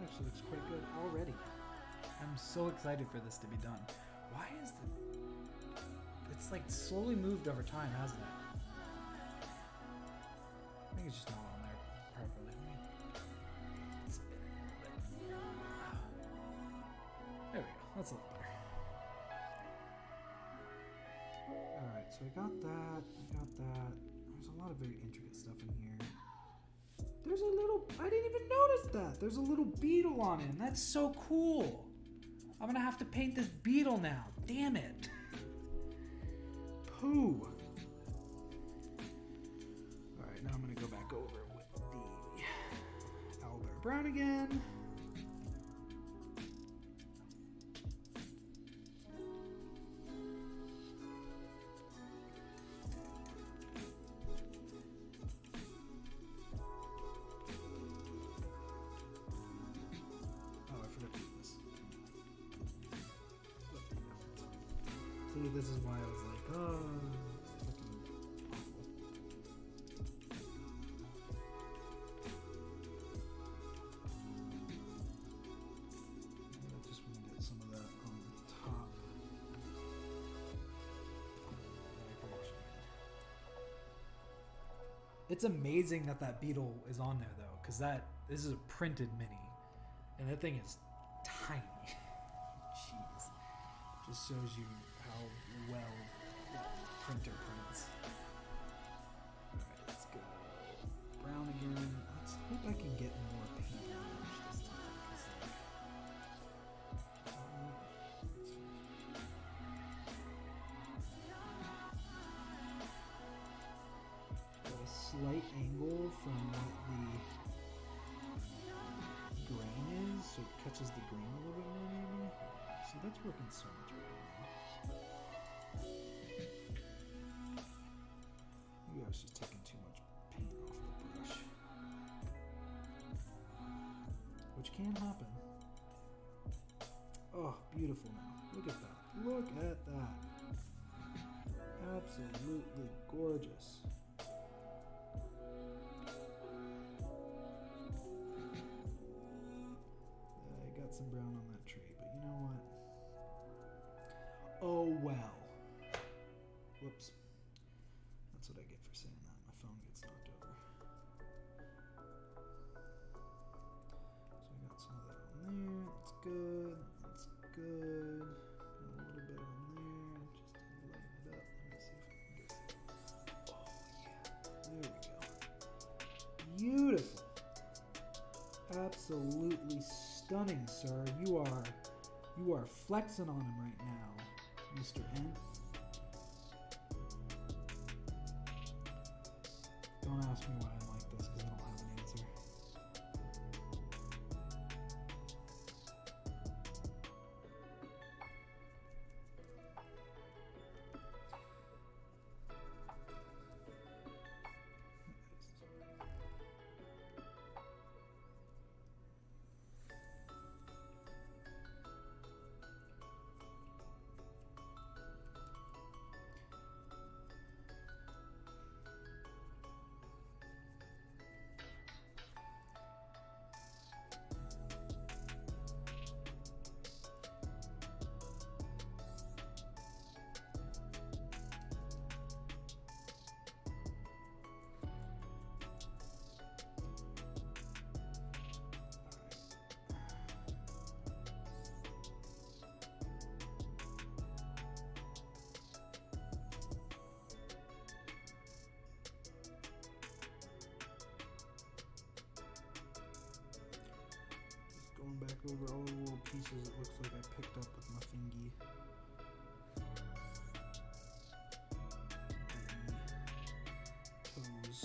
Speaker 1: Actually looks quite good already. I'm so excited for this to be done. Why is it? It's like slowly moved over time, hasn't it? I think it's just not on there properly. Spin it a little bit. There we go. That's a little better. Alright, so I got that. There's a lot of very intricate stuff in here. There's a little... I didn't even notice that. There's a little beetle on it, and that's so cool. I'm going to have to paint this beetle now. Damn it. Pooh. Alright, now I'm going to go back over with the Owlbear Brown again. See, this is why I was like, oh, it's looking awful. I just want to get some of that on the top. It's amazing that that beetle is on there though, because this is a printed mini, and that thing is tiny. Jeez, just shows you how well the printer prints. Alright, let's go brown again. Let's hope I can get more paint on this time. Got a slight angle from what the grain is, so it catches the grain a little bit more maybe. See, that's working so much better now. Maybe I was just taking too much paint off the brush. Which can happen. Oh, beautiful now. Look at that. Look at that. Absolutely gorgeous. get some brown on that tree, but you know what? Oh well. Whoops. That's what I get for saying that. My phone gets knocked over. So we got some of that on there. That's good. That's good. Got a little bit on there just to lighten it up. Let me see if I can get some. Oh yeah. There we go. Beautiful. Absolutely stunning, sir. You are flexing on him right now, Mr. N. Don't ask me why I like this because I don't have an answer. Going back over all the little pieces it looks like I picked up with my fingy. Toes.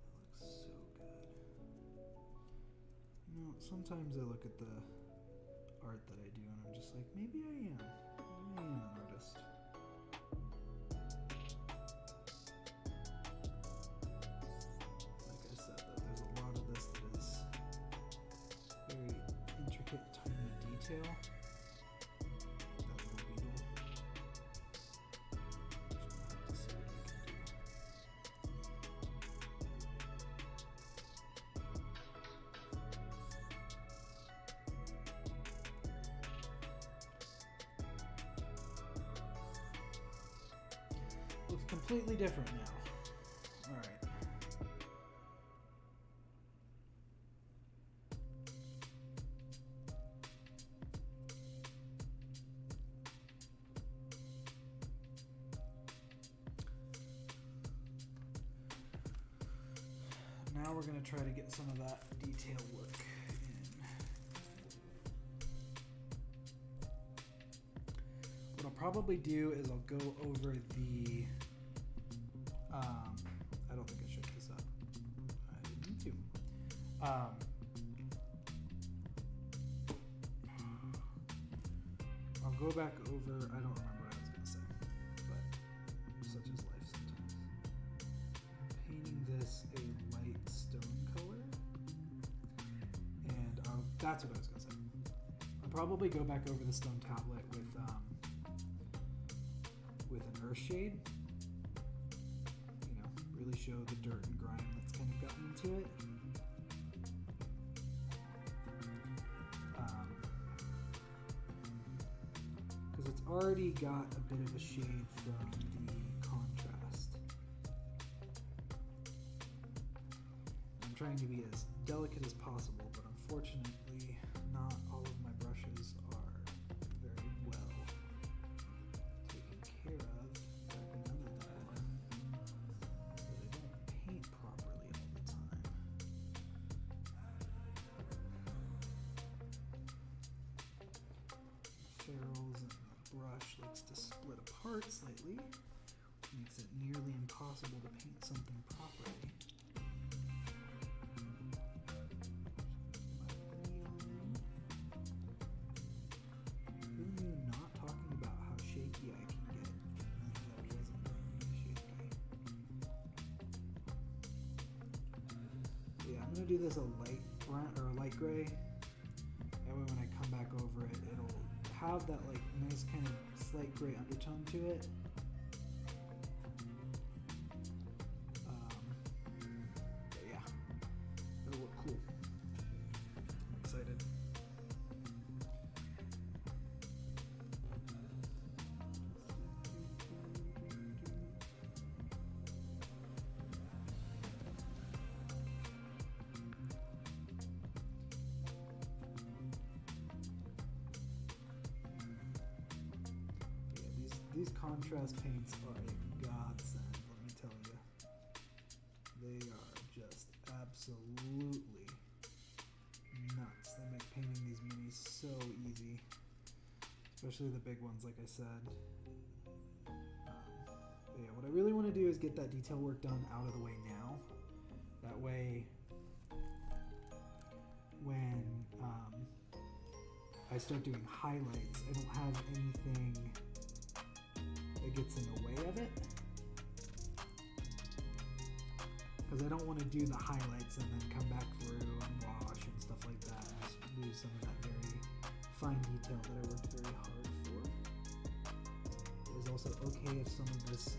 Speaker 1: That looks so good. You know, sometimes I look at the art that I do and I'm just like, maybe I am. Maybe I am an artist. Like I said, though, there's a lot of this that is very intricate, tiny detail. That little beetle. Just have to see what I can do. Looks completely different now. All right. Now we're going to try to get some of that detail work in. What I'll probably do is I'll go over the I don't think I shook this up. I didn't need to. I'll go back over, I don't remember what I was going to say, but such is life sometimes. Painting this a light stone color, and that's what I was going to say. I'll probably go back over the stone tablet with an earth shade. Really show the dirt and grime that's kind of gotten into it. Because it's already got a bit of a shade from the contrast. I'm trying to be as delicate as possible, but unfortunately not all of my brushes are very well taken care of. Brush likes to split apart slightly, which makes it nearly impossible to paint something properly. Who knew not talking about how shaky I can get? That wasn't very shaky. Yeah, I'm gonna do this a light brown or a light gray. That way when I come back over it, it'll have that like nice kind of slight gray undertone to it. But yeah, it'll look cool. I'm excited. These contrast paints are a godsend, let me tell you. They are just absolutely nuts. They make painting these minis so easy, especially the big ones, like I said. But yeah, what I really want to do is get that detail work done out of the way now. That way, when I start doing highlights, I don't have anything that gets in the way of it, because I don't want to do the highlights and then come back through and wash and stuff like that and just lose some of that very fine detail that I worked very hard for. It is also okay if some of this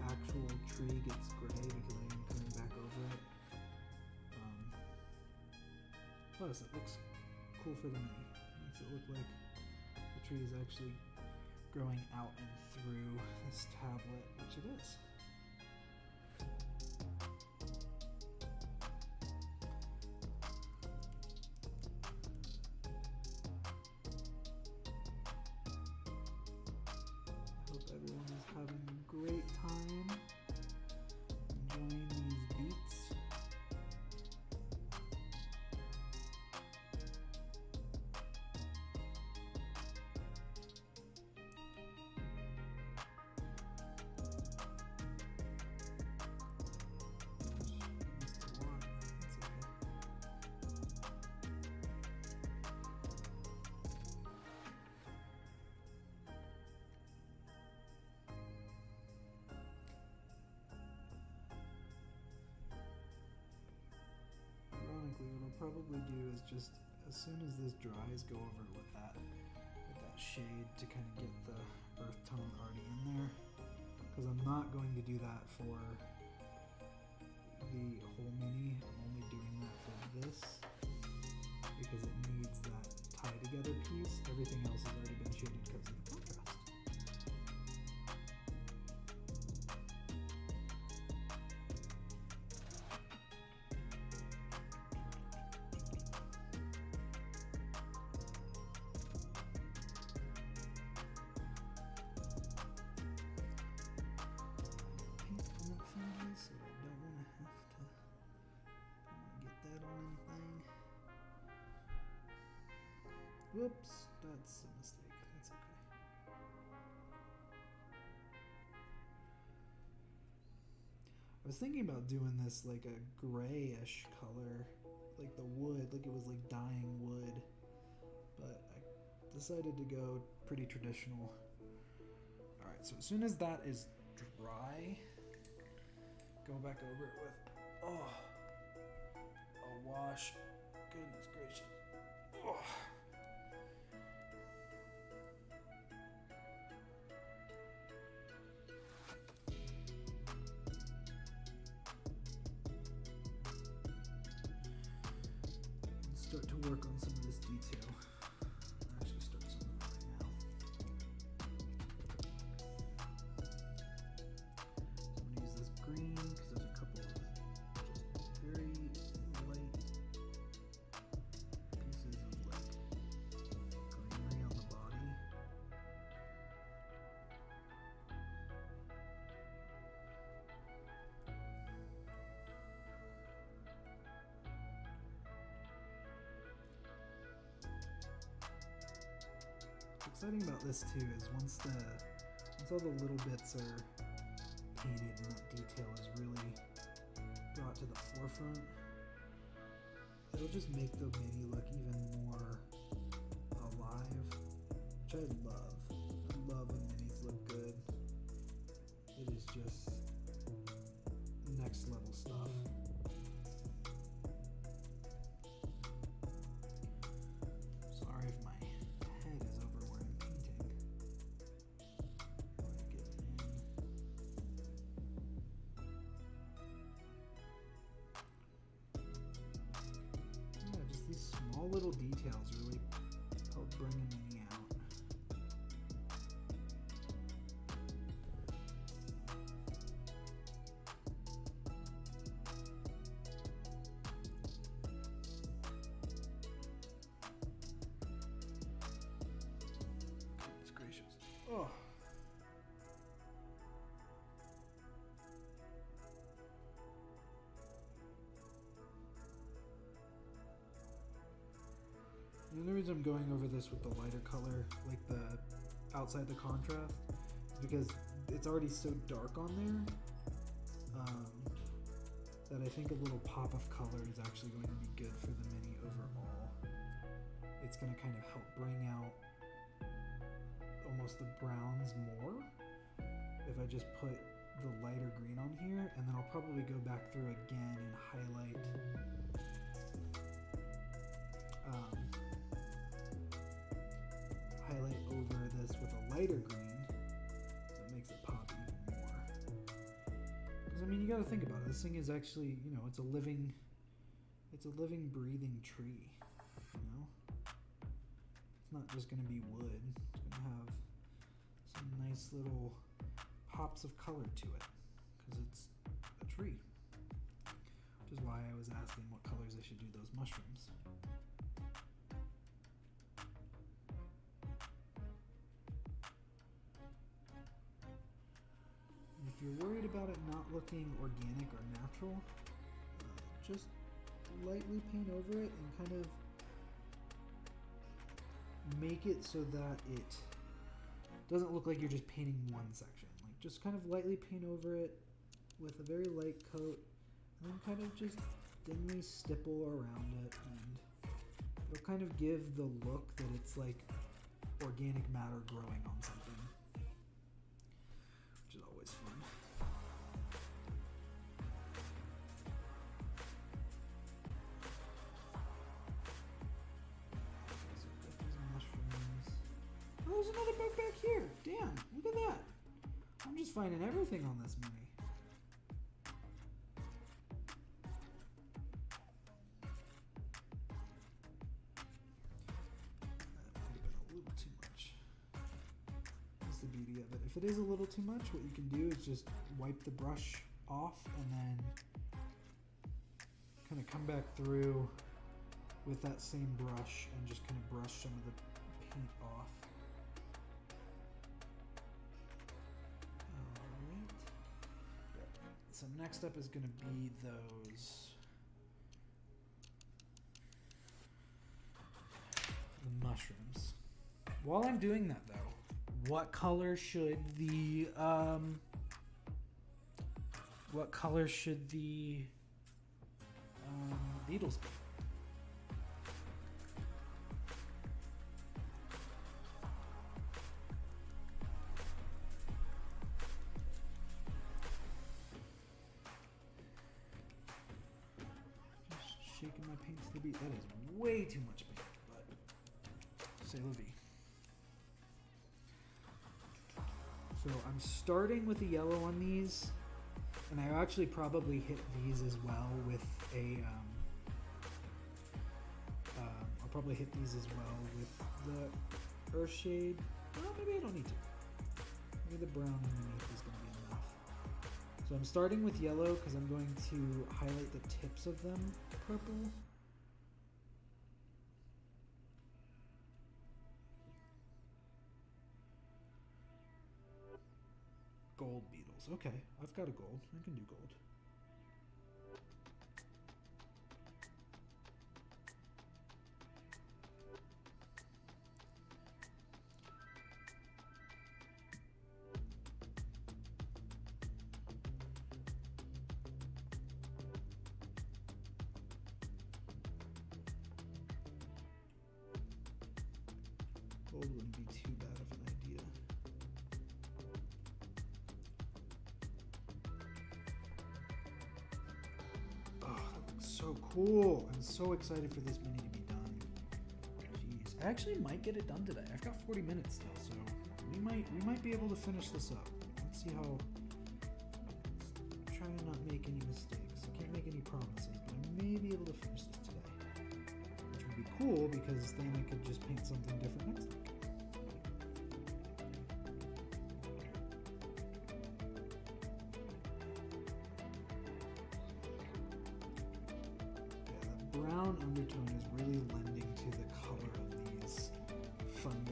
Speaker 1: actual tree gets gray because I am coming back over it. Plus, it looks cool for the mini. It makes it look like the tree is actually growing out and through this tablet, which it is. I hope everyone is having a great time enjoying these beats. Ironically, what I'll probably do is just, as soon as this dries, go over it with that shade to kind of get the earth tone already in there. Because I'm not going to do that for the whole mini. I'm only doing that for this because it needs that tie together piece. Everything else has already been shaded because of the contrast. So I don't want to have to get that on anything. Whoops, that's a mistake. That's okay. I was thinking about doing this like a grayish color, like the wood, like it was like dying wood, but I decided to go pretty traditional. Alright, so as soon as that is dry, go back over it with a wash. Goodness gracious. Let's start to work on some of this detail. Actually start some of it right now. So I'm going to use this green because there's a couple of just very light pieces of like greenery on the body. What's exciting about this too is once all the little bits are painted and that detail is really brought to the forefront, it'll just make the mini look even more alive, which I love. I love when minis look good. It is just next level stuff. So little details really help bring a mini out. Goodness gracious. Oh. The only reason I'm going over this with the lighter color, like the outside the contrast, is because it's already so dark on there that I think a little pop of color is actually going to be good for the mini overall. It's going to kind of help bring out almost the browns more if I just put the lighter green on here, and then I'll probably go back through again and highlight over this with a lighter green, so it makes it pop even more. Because I mean, you got to think about it. This thing is actually, you know, it's a living, breathing tree. You know, it's not just going to be wood. It's going to have some nice little pops of color to it because it's a tree. Which is why I was asking what colors I should do those mushrooms. If you're worried about it not looking organic or natural, just lightly paint over it and kind of make it so that it doesn't look like you're just painting one section. Like, just kind of lightly paint over it with a very light coat, and then kind of just thinly stipple around it, and it'll kind of give the look that it's like organic matter growing on something, which is always fun. Oh, there's another bug back here. Damn, look at that. I'm just finding everything on this mini. That might have been a little too much. That's the beauty of it. If it is a little too much, what you can do is just wipe the brush off and then kind of come back through with that same brush and just kind of brush some of the paint off. So next up is going to be those the mushrooms. While I'm doing that though, what color should the beetles be? Shaking my paint to the beat. That is way too much paint, but c'est la vie. So I'm starting with the yellow on these, and I actually probably hit these as well with a, I'll probably hit these as well with the earth shade. Well, maybe I don't need to. Maybe the brown underneath is going to be enough. So I'm starting with yellow because I'm going to highlight the tips of them purple. Gold beetles. Okay, I've got a gold. I can do gold. Gold wouldn't be too bad of an idea. Oh, that looks so cool. I'm so excited for this mini to be done. Jeez. I actually might get it done today. I've got 40 minutes still, so we might be able to finish this up. Let's see how. I'm trying to not make any mistakes. I can't make any promises, but I may be able to finish this today, which would be cool because then I could just paint something different next week. Yeah, the brown undertone is really lending to the color of these fungi.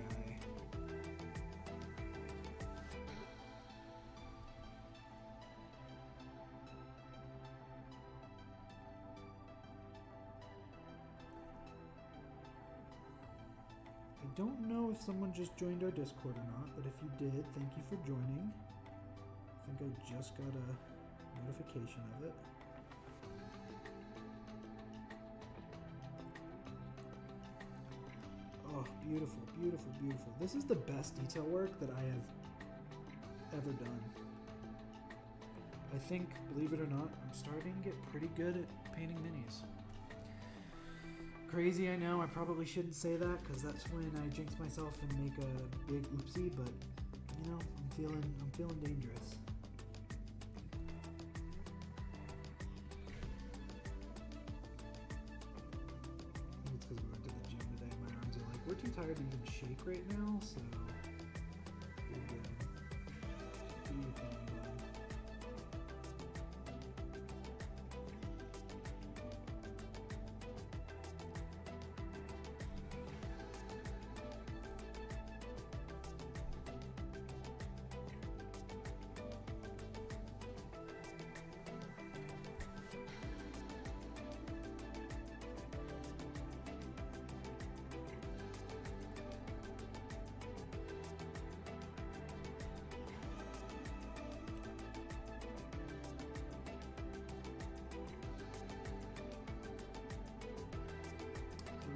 Speaker 1: I don't know if someone just joined our Discord or not, but if you did, thank you for joining. I think I just got a notification of it. Oh, beautiful, beautiful, beautiful. This is the best detail work that I have ever done. I think, believe it or not, I'm starting to get pretty good at painting minis. Crazy, I know. I probably shouldn't say that because that's when I jinx myself and make a big oopsie. But you know, I'm feeling dangerous. I think it's because we went to the gym today. My arms are like, we're too tired to even shake right now, so we're good. Do your thing, man.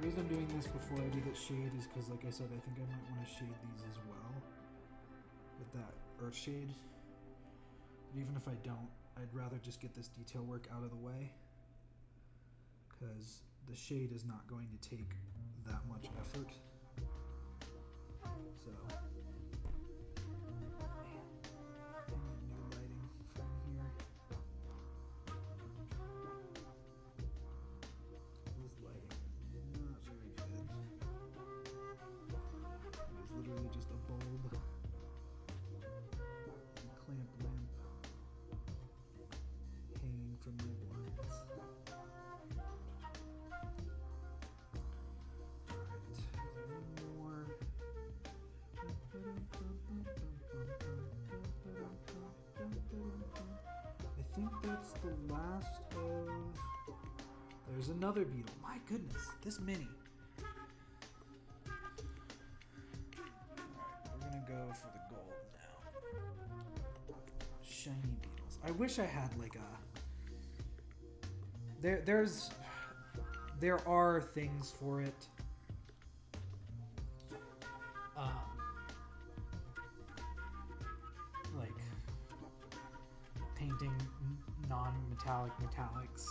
Speaker 1: The reason I'm doing this before I do that shade is because, like I said, I think I might want to shade these as well with that earth shade. But even if I don't, I'd rather just get this detail work out of the way because the shade is not going to take that much effort. So, man, I need new lighting from here. This lighting is not very good. It's literally just a bulb and clamp lamp hanging from my blinds. I think that's the last of... There's another beetle. My goodness, this mini. Alright, we're gonna go for the gold now. Shiny beetles. I wish I had like a... There are things for it. Like painting non-metallic metallics.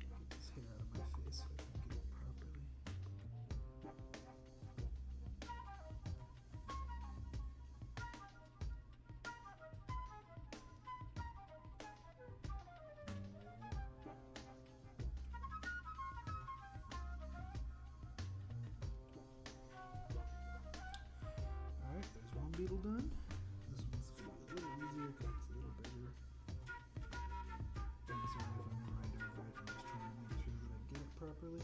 Speaker 1: Get this hair out of my face so I can get it properly. Alright, there's one beetle done. This one's a little easier because it's a little bigger. Don't sorry if I'm right over it. I'm just trying to make sure that I get it properly.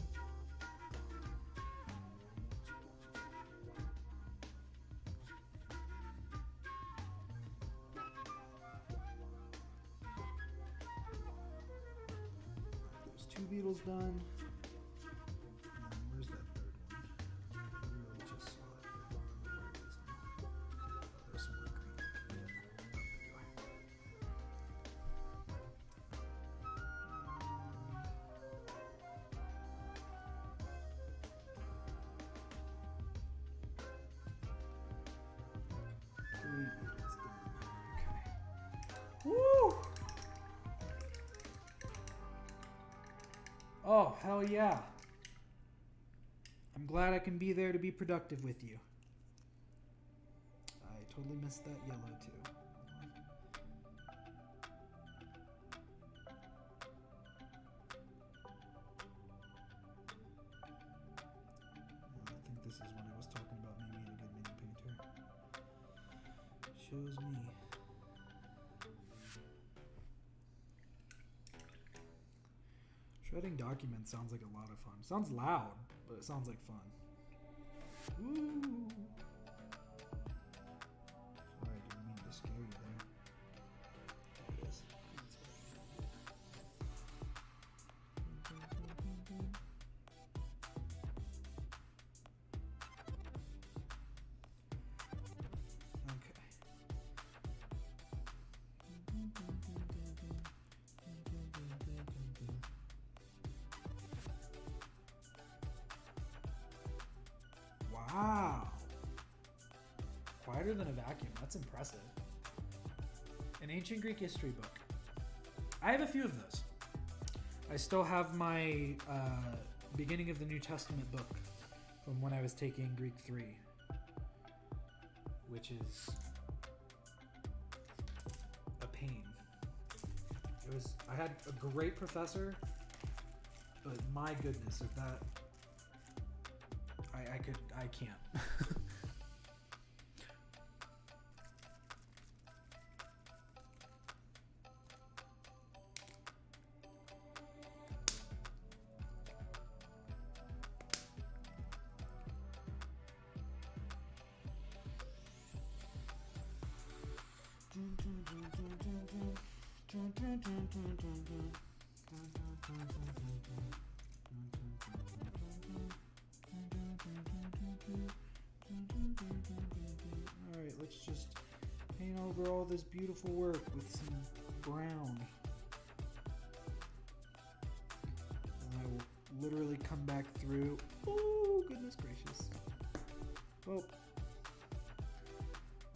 Speaker 1: There's two beetles done. And where's that third one? I really just saw it. Where it is now. There's some more green I can get. Oh, there you are. Three beetles done. Okay. Woo! Oh, hell yeah. I'm glad I can be there to be productive with you. I totally missed that yellow too. I think this is when I was talking about me being a good mini painter. Shows me. Shredding documents sounds like a lot of fun. Sounds loud, but it sounds like fun. Ooh. Sorry, I didn't mean to scare you there. There it is. Wow. Quieter than a vacuum. That's impressive. An ancient Greek history book. I have a few of those. I still have my beginning of the New Testament book from when I was taking Greek 3, which is a pain. I had a great professor, but my goodness, if that I can't. Alright, let's just paint over all this beautiful work with some brown. And I will literally come back through. Oh, goodness gracious. Well,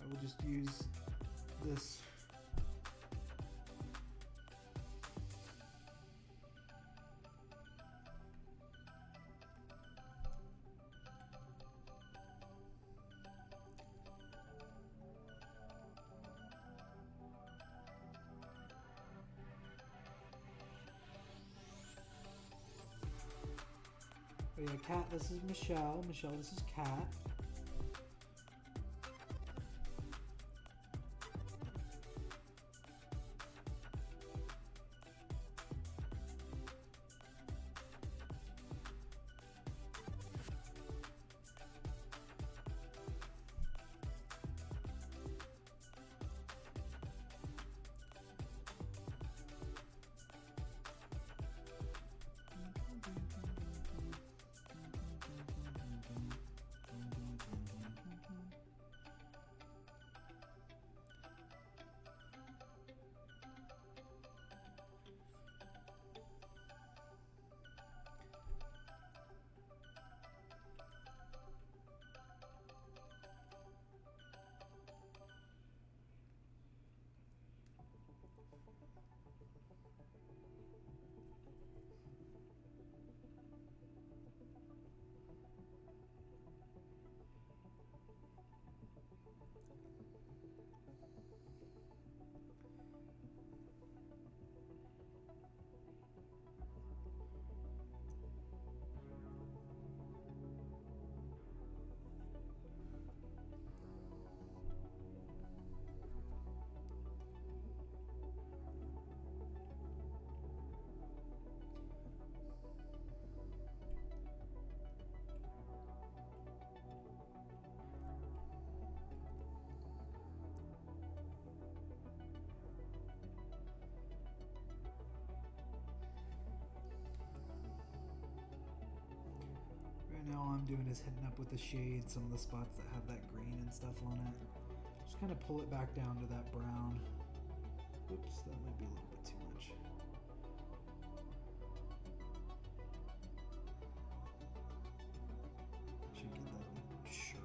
Speaker 1: I will just use this. Oh yeah, Kat, this is Michelle. Michelle, this is Kat. Now all I'm doing is hitting up with the shade some of the spots that have that green and stuff on it. Just kind of pull it back down to that brown. Oops, that might be a little bit too much. Should get that on the shirt.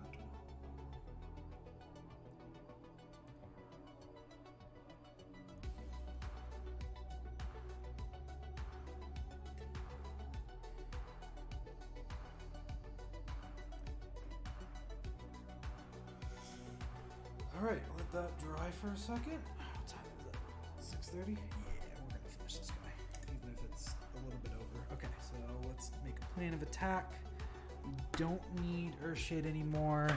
Speaker 1: All right, let that dry for a second. What time is it? 6:30? Yeah, we're gonna finish this guy, even if it's a little bit over. Okay, so let's make a plan of attack. We don't need Earthshade anymore.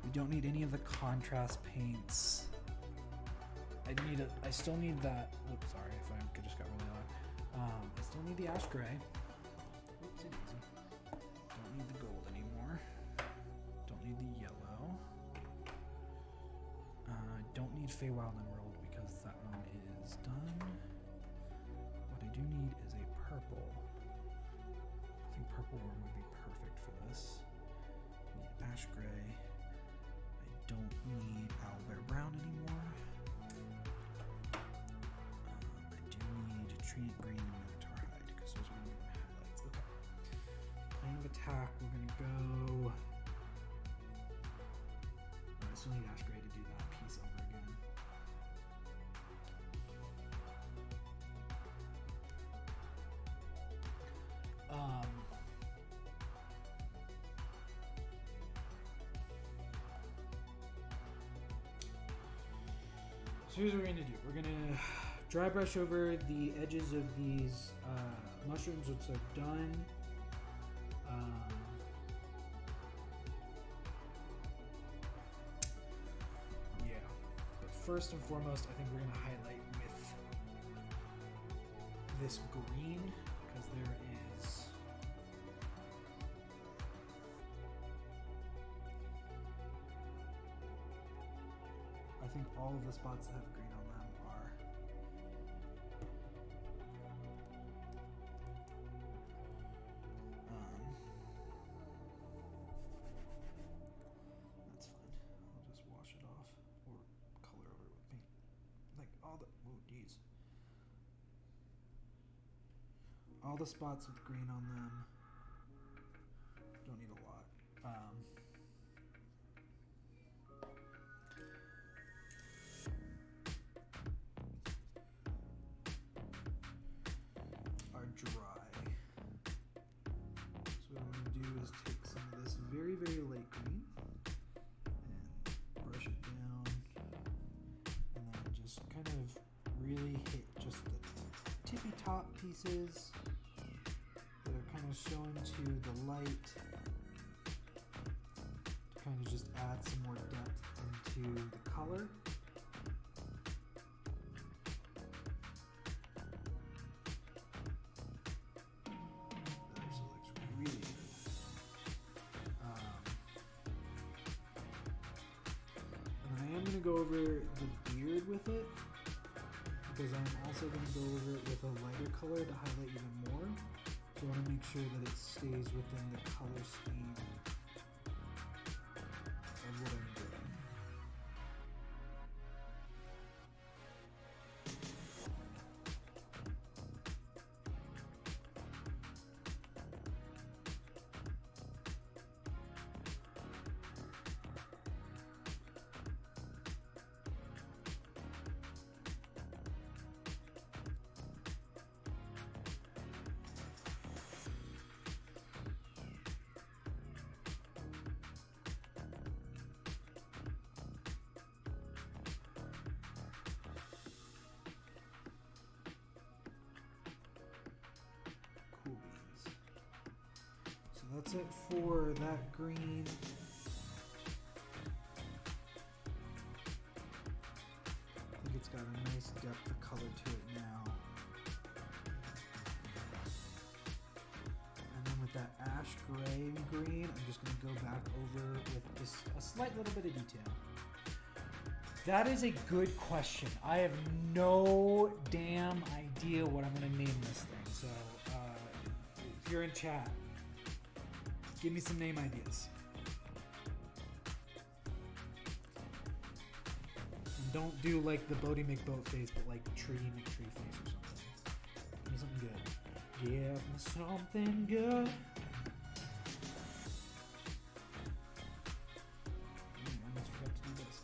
Speaker 1: We don't need any of the contrast paints. I still need that. Oops, sorry if I just got really loud. I still need the ash gray. Oopsie daisy. Don't need the gold anymore. Don't need the yellow. Don't need Feywild Emerald because that one is done. What I do need is a purple. I think purple worm would be perfect for this. I need ash gray. I don't need owlbear brown anymore. I do need Treant green and Minotaur hide because those are going to be my highlights. Okay. Plan of attack, we're going to go. I still need ash gray to do that piece over again. So here's what we're going to do. We're going to dry brush over the edges of these mushrooms once they're done. Yeah. But first and foremost, I think we're going to highlight with this green because there is I think all of the spots that have green on them are that's fine. I'll just wash it off or color over it with paint. Like all the spots with green on them. Don't need a lot. Are dry. So what I'm going to do is take some of this very, very light green and brush it down and then just kind of really hit just the tippy top pieces that are kind of shown to the light to kind of just add some more depth into the color. That actually looks really good. And I am going to go over the beard with it because I'm also going to go over it with a lighter color to highlight even more. So I want to make sure that it stays within the color scheme of what I'm doing. Cool beans. So that's it for that green. I think it's got a nice depth of color to it now. And then with that ash gray and green, I'm just going to go back over with just a slight little bit of detail. That is a good question. I have no damn idea what I'm going to name this thing. So if you're in chat, give me some name ideas. And don't do like the Bodie McBoat face, but like Tree McTree face or something. Give me something good. Give me something good. I almost forgot to do this.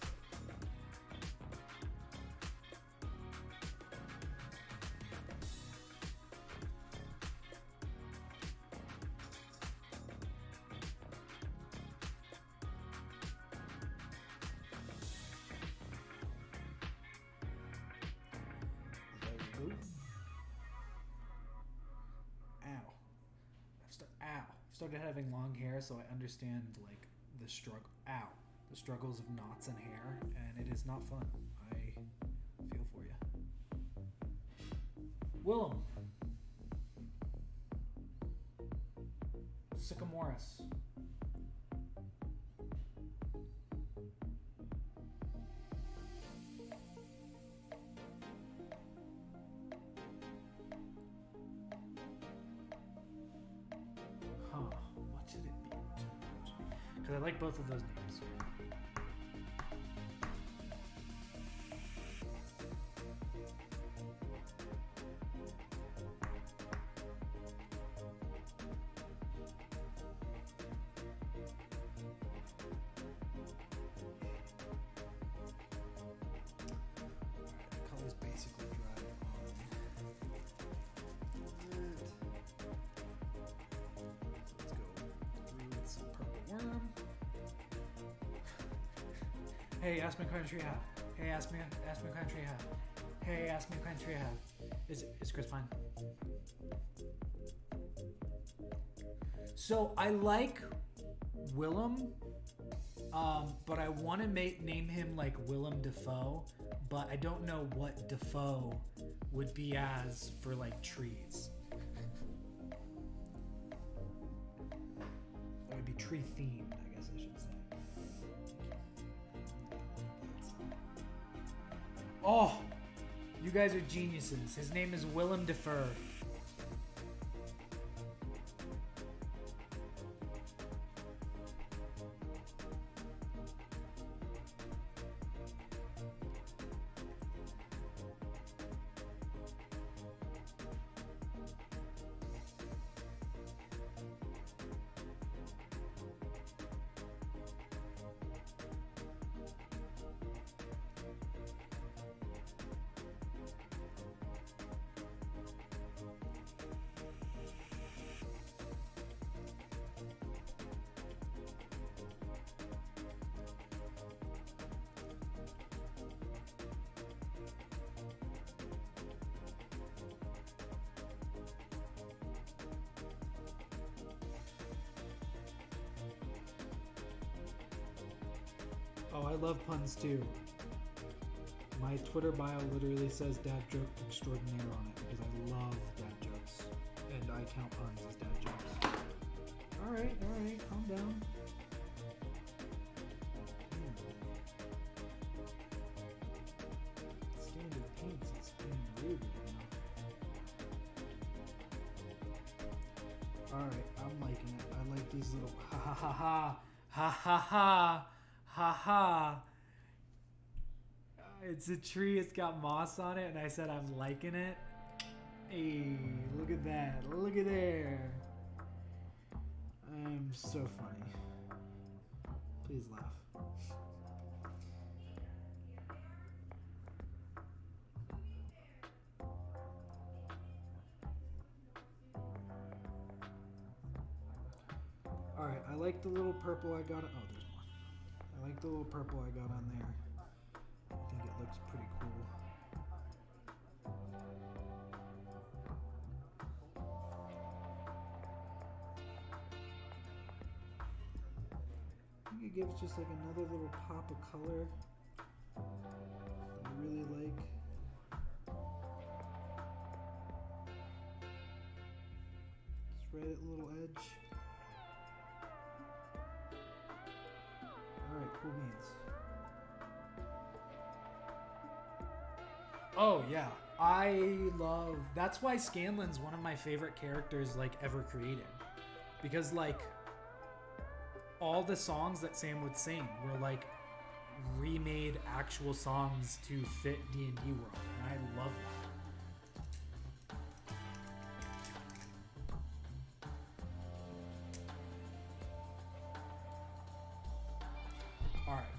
Speaker 1: started having long hair, so I understand like the the struggles of knots and hair, and it is not fun. I feel for you. Willem. Sycamoris. What should it be? Because I like both of those names. The color's basically dry on. Worm. Hey, ask me what country you have. Hey, ask me what country you have. Hey, ask me what country you have. Is Chris fine? So I like Willem, but I want to name him like Willem Dafoe, but I don't know what Dafoe would be as for like trees. It would be tree themed, I guess I should say. Oh, you guys are geniuses. His name is Willem Dafoe. Oh, I love puns too. My Twitter bio literally says dad joke extraordinaire on it because I love dad jokes. And I count puns as dad jokes. Alright, calm down. Standard paints, it's being rude right now. Alright, I'm liking it. I like these little ha ha ha ha ha ha ha. Ha ha. It's a tree, it's got moss on it, and I said I'm liking it. Hey, look at that. Look at there. I'm so funny. Please laugh. Alright, I like the little purple I got. Oh, there's more. I like the little purple I got on there. I think it looks pretty cool. I think it gives just like another little pop of color that I really like. Just right at the little edge. Alright, cool beans. Oh yeah, I love, that's why Scanlan's one of my favorite characters like ever created. Because like all the songs that Sam would sing were like remade actual songs to fit D&D world, and I love that. Alright.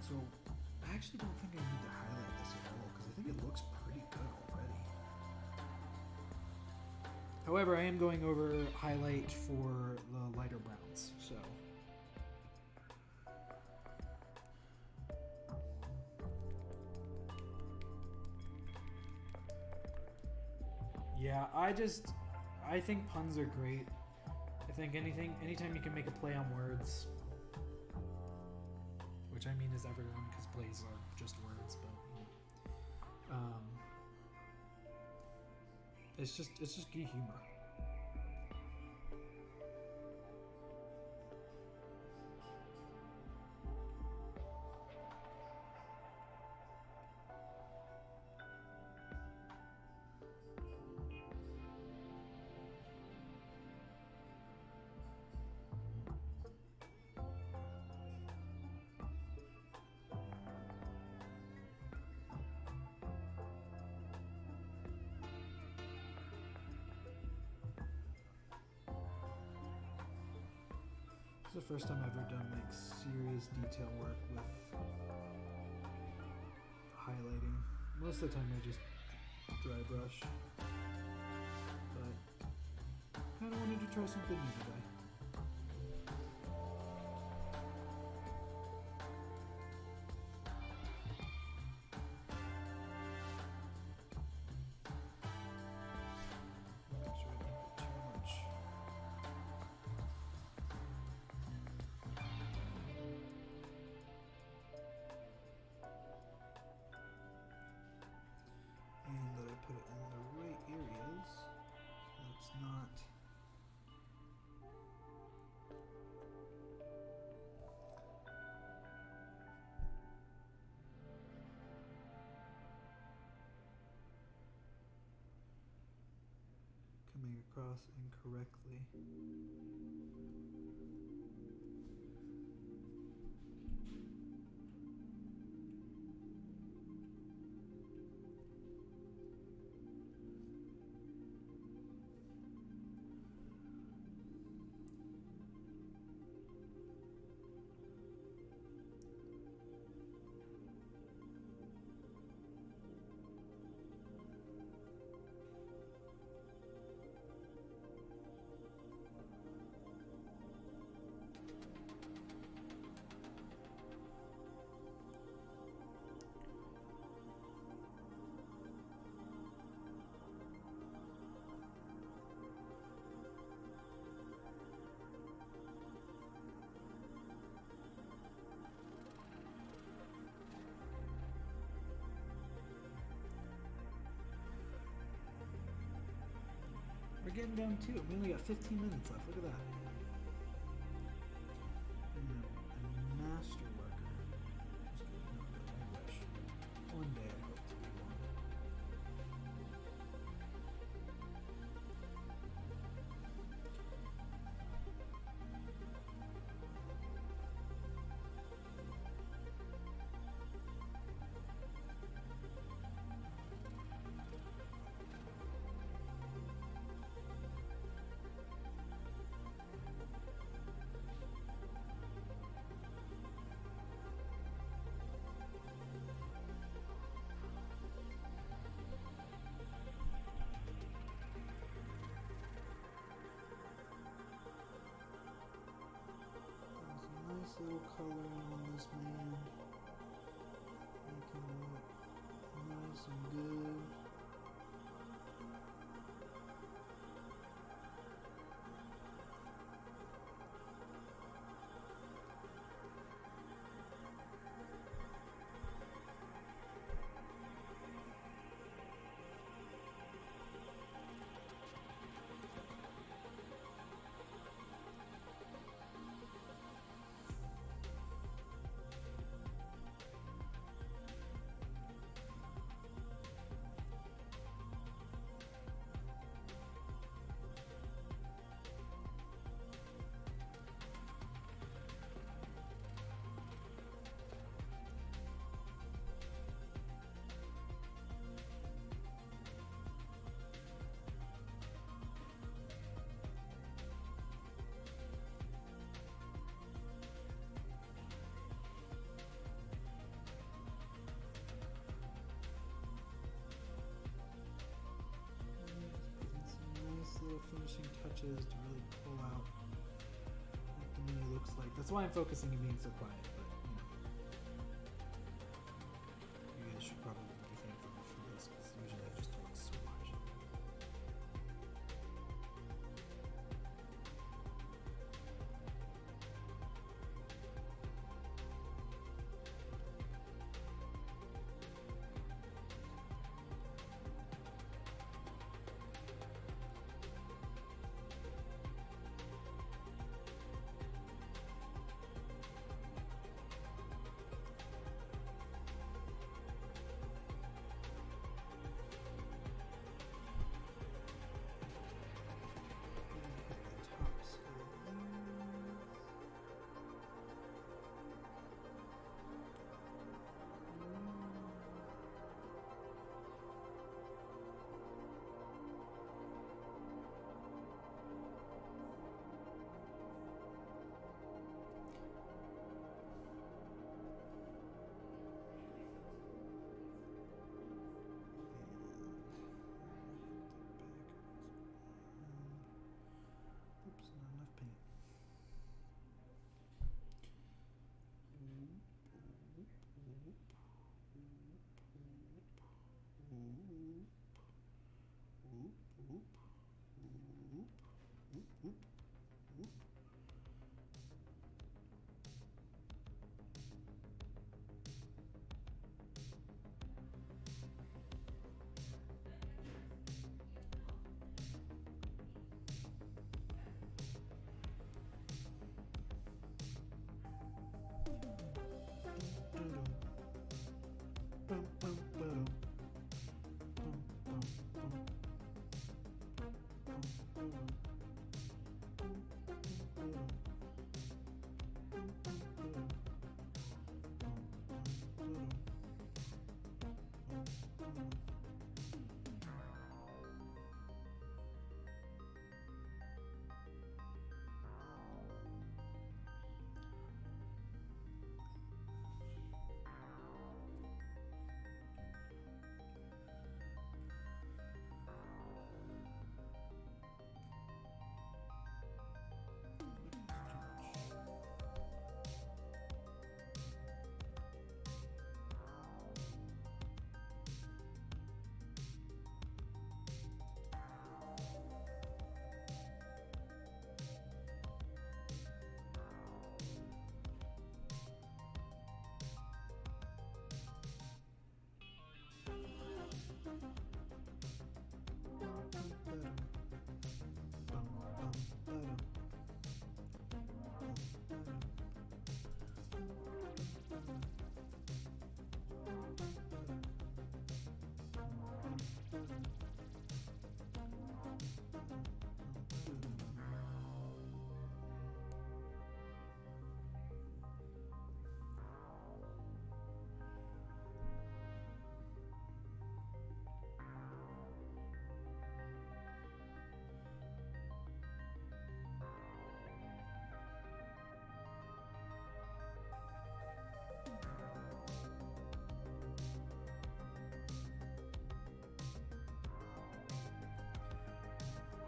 Speaker 1: So, I actually don't think I need to highlight this at all, because I think it looks pretty good already. However, I am going over highlight for the lighter browns, so. Yeah, I think puns are great. I think anytime you can make a play on words, which I mean is everyone, because plays are just words, but it's just good humor. It's the first time I've ever done like serious detail work with highlighting. Most of the time I just dry brush, but kind of wanted to try something new today. Make sure I don't put too much. And that I put it in the right areas, so it's not coming across incorrectly. We're getting down to it. We only got 15 minutes left. Look at that. A master worker. Just kidding. No, I wish. One day I hope to be one. There's a nice little coloring on this man. Make him look nice and good. Little finishing touches to really pull out what the menu looks like. That's why I'm focusing and being so quiet, but you guys should probably be thankful for this because usually I just talk so much.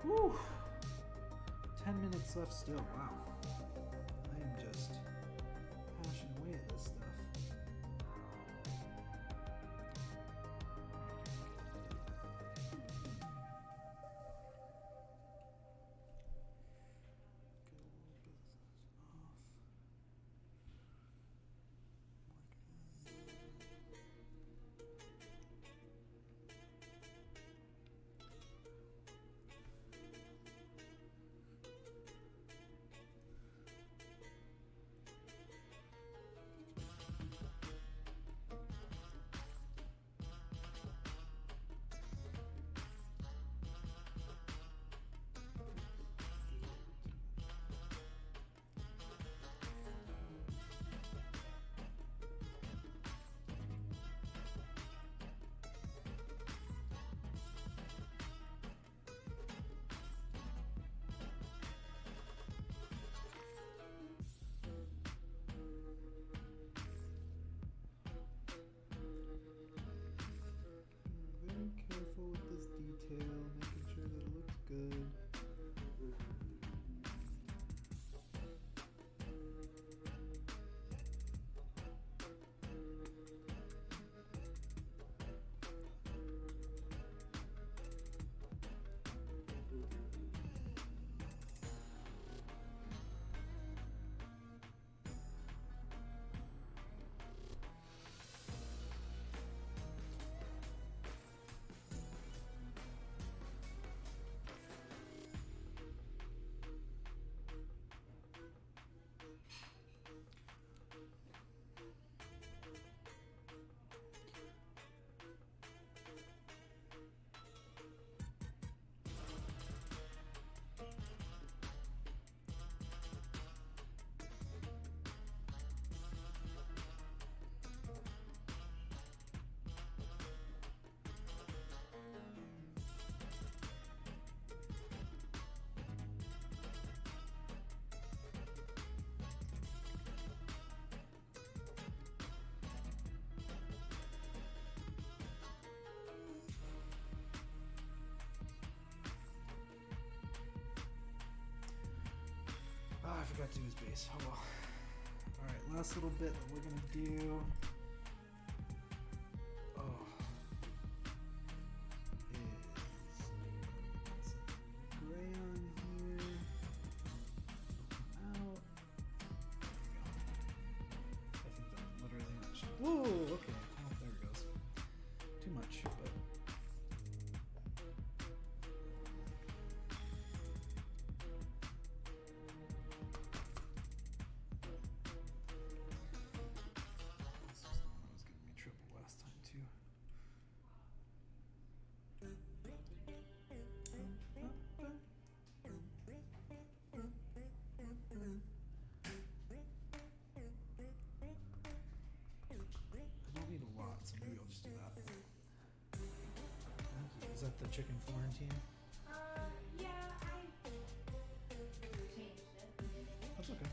Speaker 1: Whew. 10 minutes left still. Wow. I am just hashing away at this stuff. Very careful with this detail, making sure that it looks good. Oh, I forgot to do his base. Oh well. Alright, last little bit that we're gonna do. Oh. Is some gray on here. Out. There we go. I think that literally much. Whoa, okay. Oh, there it goes. Too much, but is that the chicken Florentine?
Speaker 2: Yeah, I changed it.
Speaker 1: That's okay.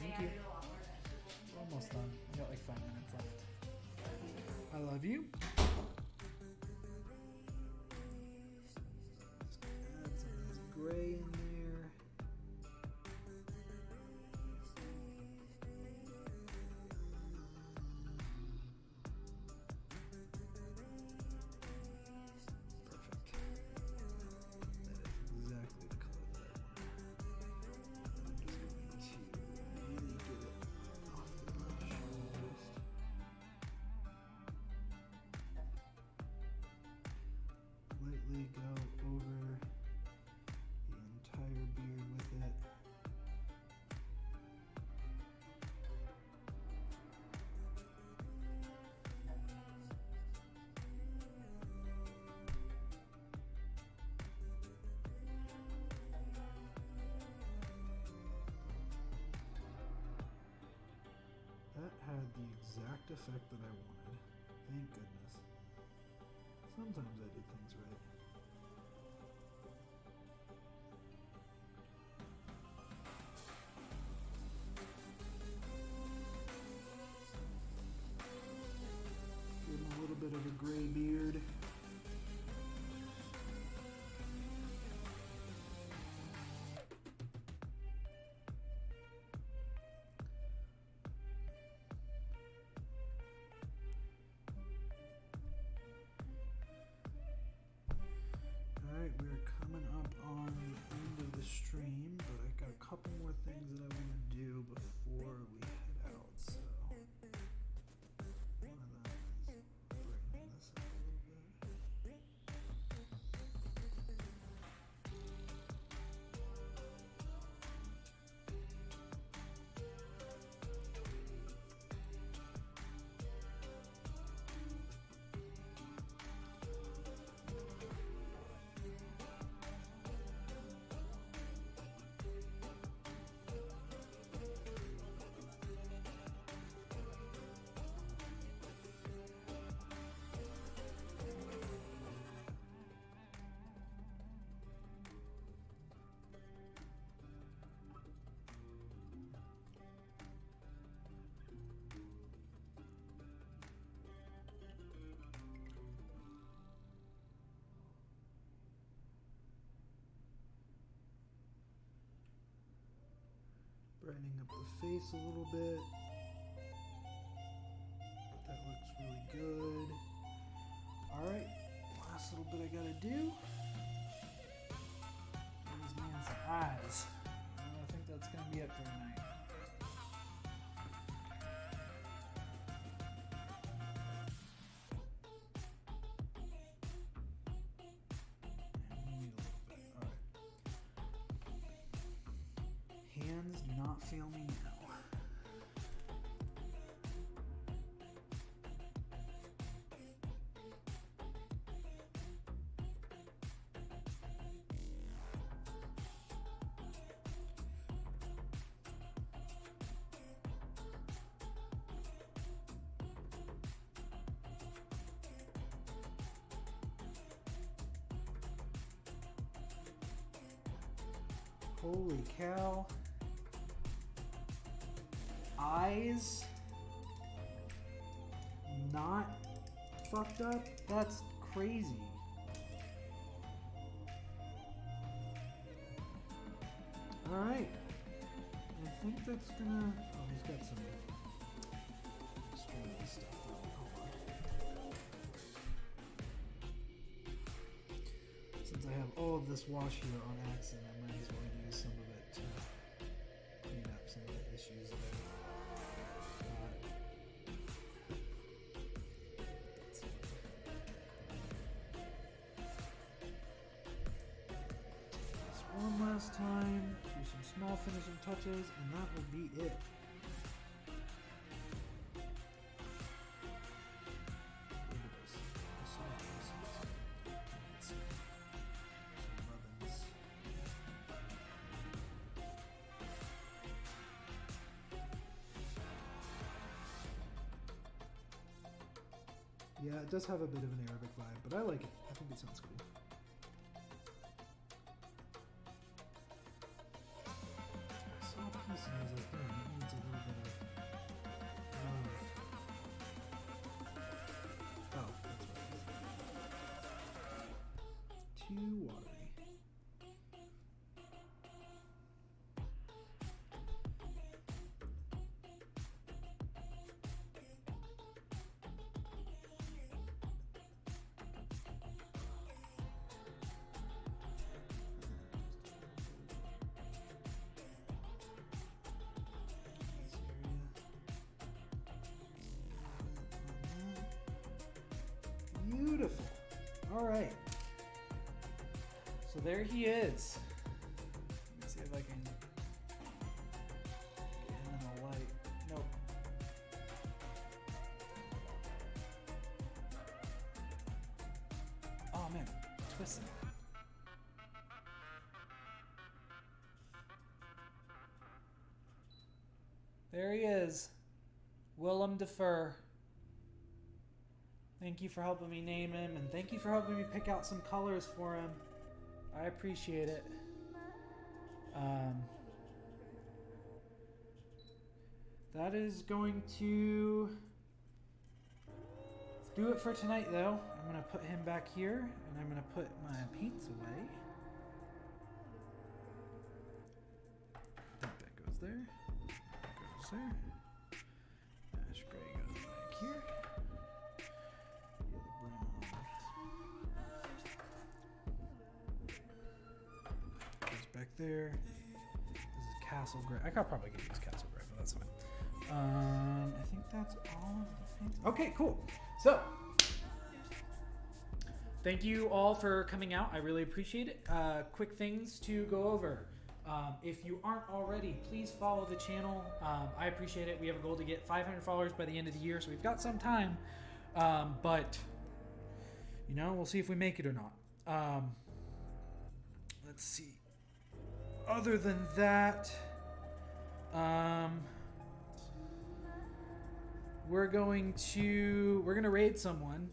Speaker 1: Thank
Speaker 2: I
Speaker 1: you.
Speaker 2: added a lot more vegetables.
Speaker 1: We're almost done. We got like 5 minutes left. I love you. Just add some of this gray in there. Lightly go over the entire beard with it. That had the exact effect that I wanted. Thank goodness. Sometimes I did things right. Give him a little bit of a gray beard. Brightening up the face a little bit. That looks really good. Alright, last little bit I gotta do. This man's eyes. I think that's gonna be it for tonight. Hands do not fail me now. Holy cow. Eyes not fucked up? That's crazy. Alright. I think that's gonna... Oh, he's got some... Swirly stuff though. Hold on. Since I have all of this wash here on accident, I might as well use some of it to clean up some of the issues that one last time, do some small finishing touches, and that will be it. Look at this. Let's see. Some rubbins. Yeah, it does have a bit of an Arabic vibe, but I like it. I think it sounds cool. Pieces, I think it needs a little bit of love. Oh, that's what it is. Too watery. Beautiful. All right. So there he is. Let me see if I can get him in the light. Nope. Oh man, twisting. There he is. Willem Defer. Thank you for helping me name him, and thank you for helping me pick out some colors for him. I appreciate it. That is going to do it for tonight, though. I'm going to put him back here, and I'm going to put my paints away. I think that goes there. That goes there. Ash gray goes back here. Back there. This is Castle Gray. I could probably use Castle Gray, but that's fine. I think that's all of the paints. Okay, cool. So, thank you all for coming out. I really appreciate it. Quick things to go over. If you aren't already, please follow the channel. I appreciate it. We have a goal to get 500 followers by the end of the year, so we've got some time. But, you know, we'll see if we make it or not. Let's see. Other than that, we're gonna raid someone.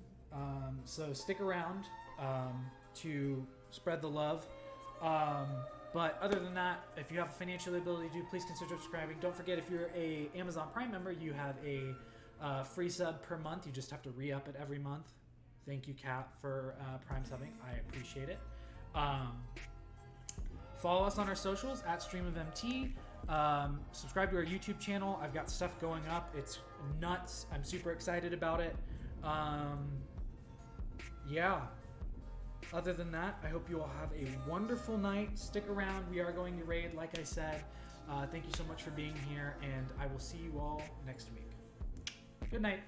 Speaker 1: So stick around to spread the love. But other than that, if you have a financial ability to, please consider subscribing. Don't forget, if you're a Amazon Prime member, you have a free sub per month. You just have to re-up it every month. Thank you, Kat, for Prime subbing. I appreciate it. Follow us on our socials at StreamofMT. Subscribe to our YouTube channel. I've got stuff going up. It's nuts. I'm super excited about it. Yeah. Other than that, I hope you all have a wonderful night. Stick around. We are going to raid, like I said. Thank you so much for being here, and I will see you all next week. Good night.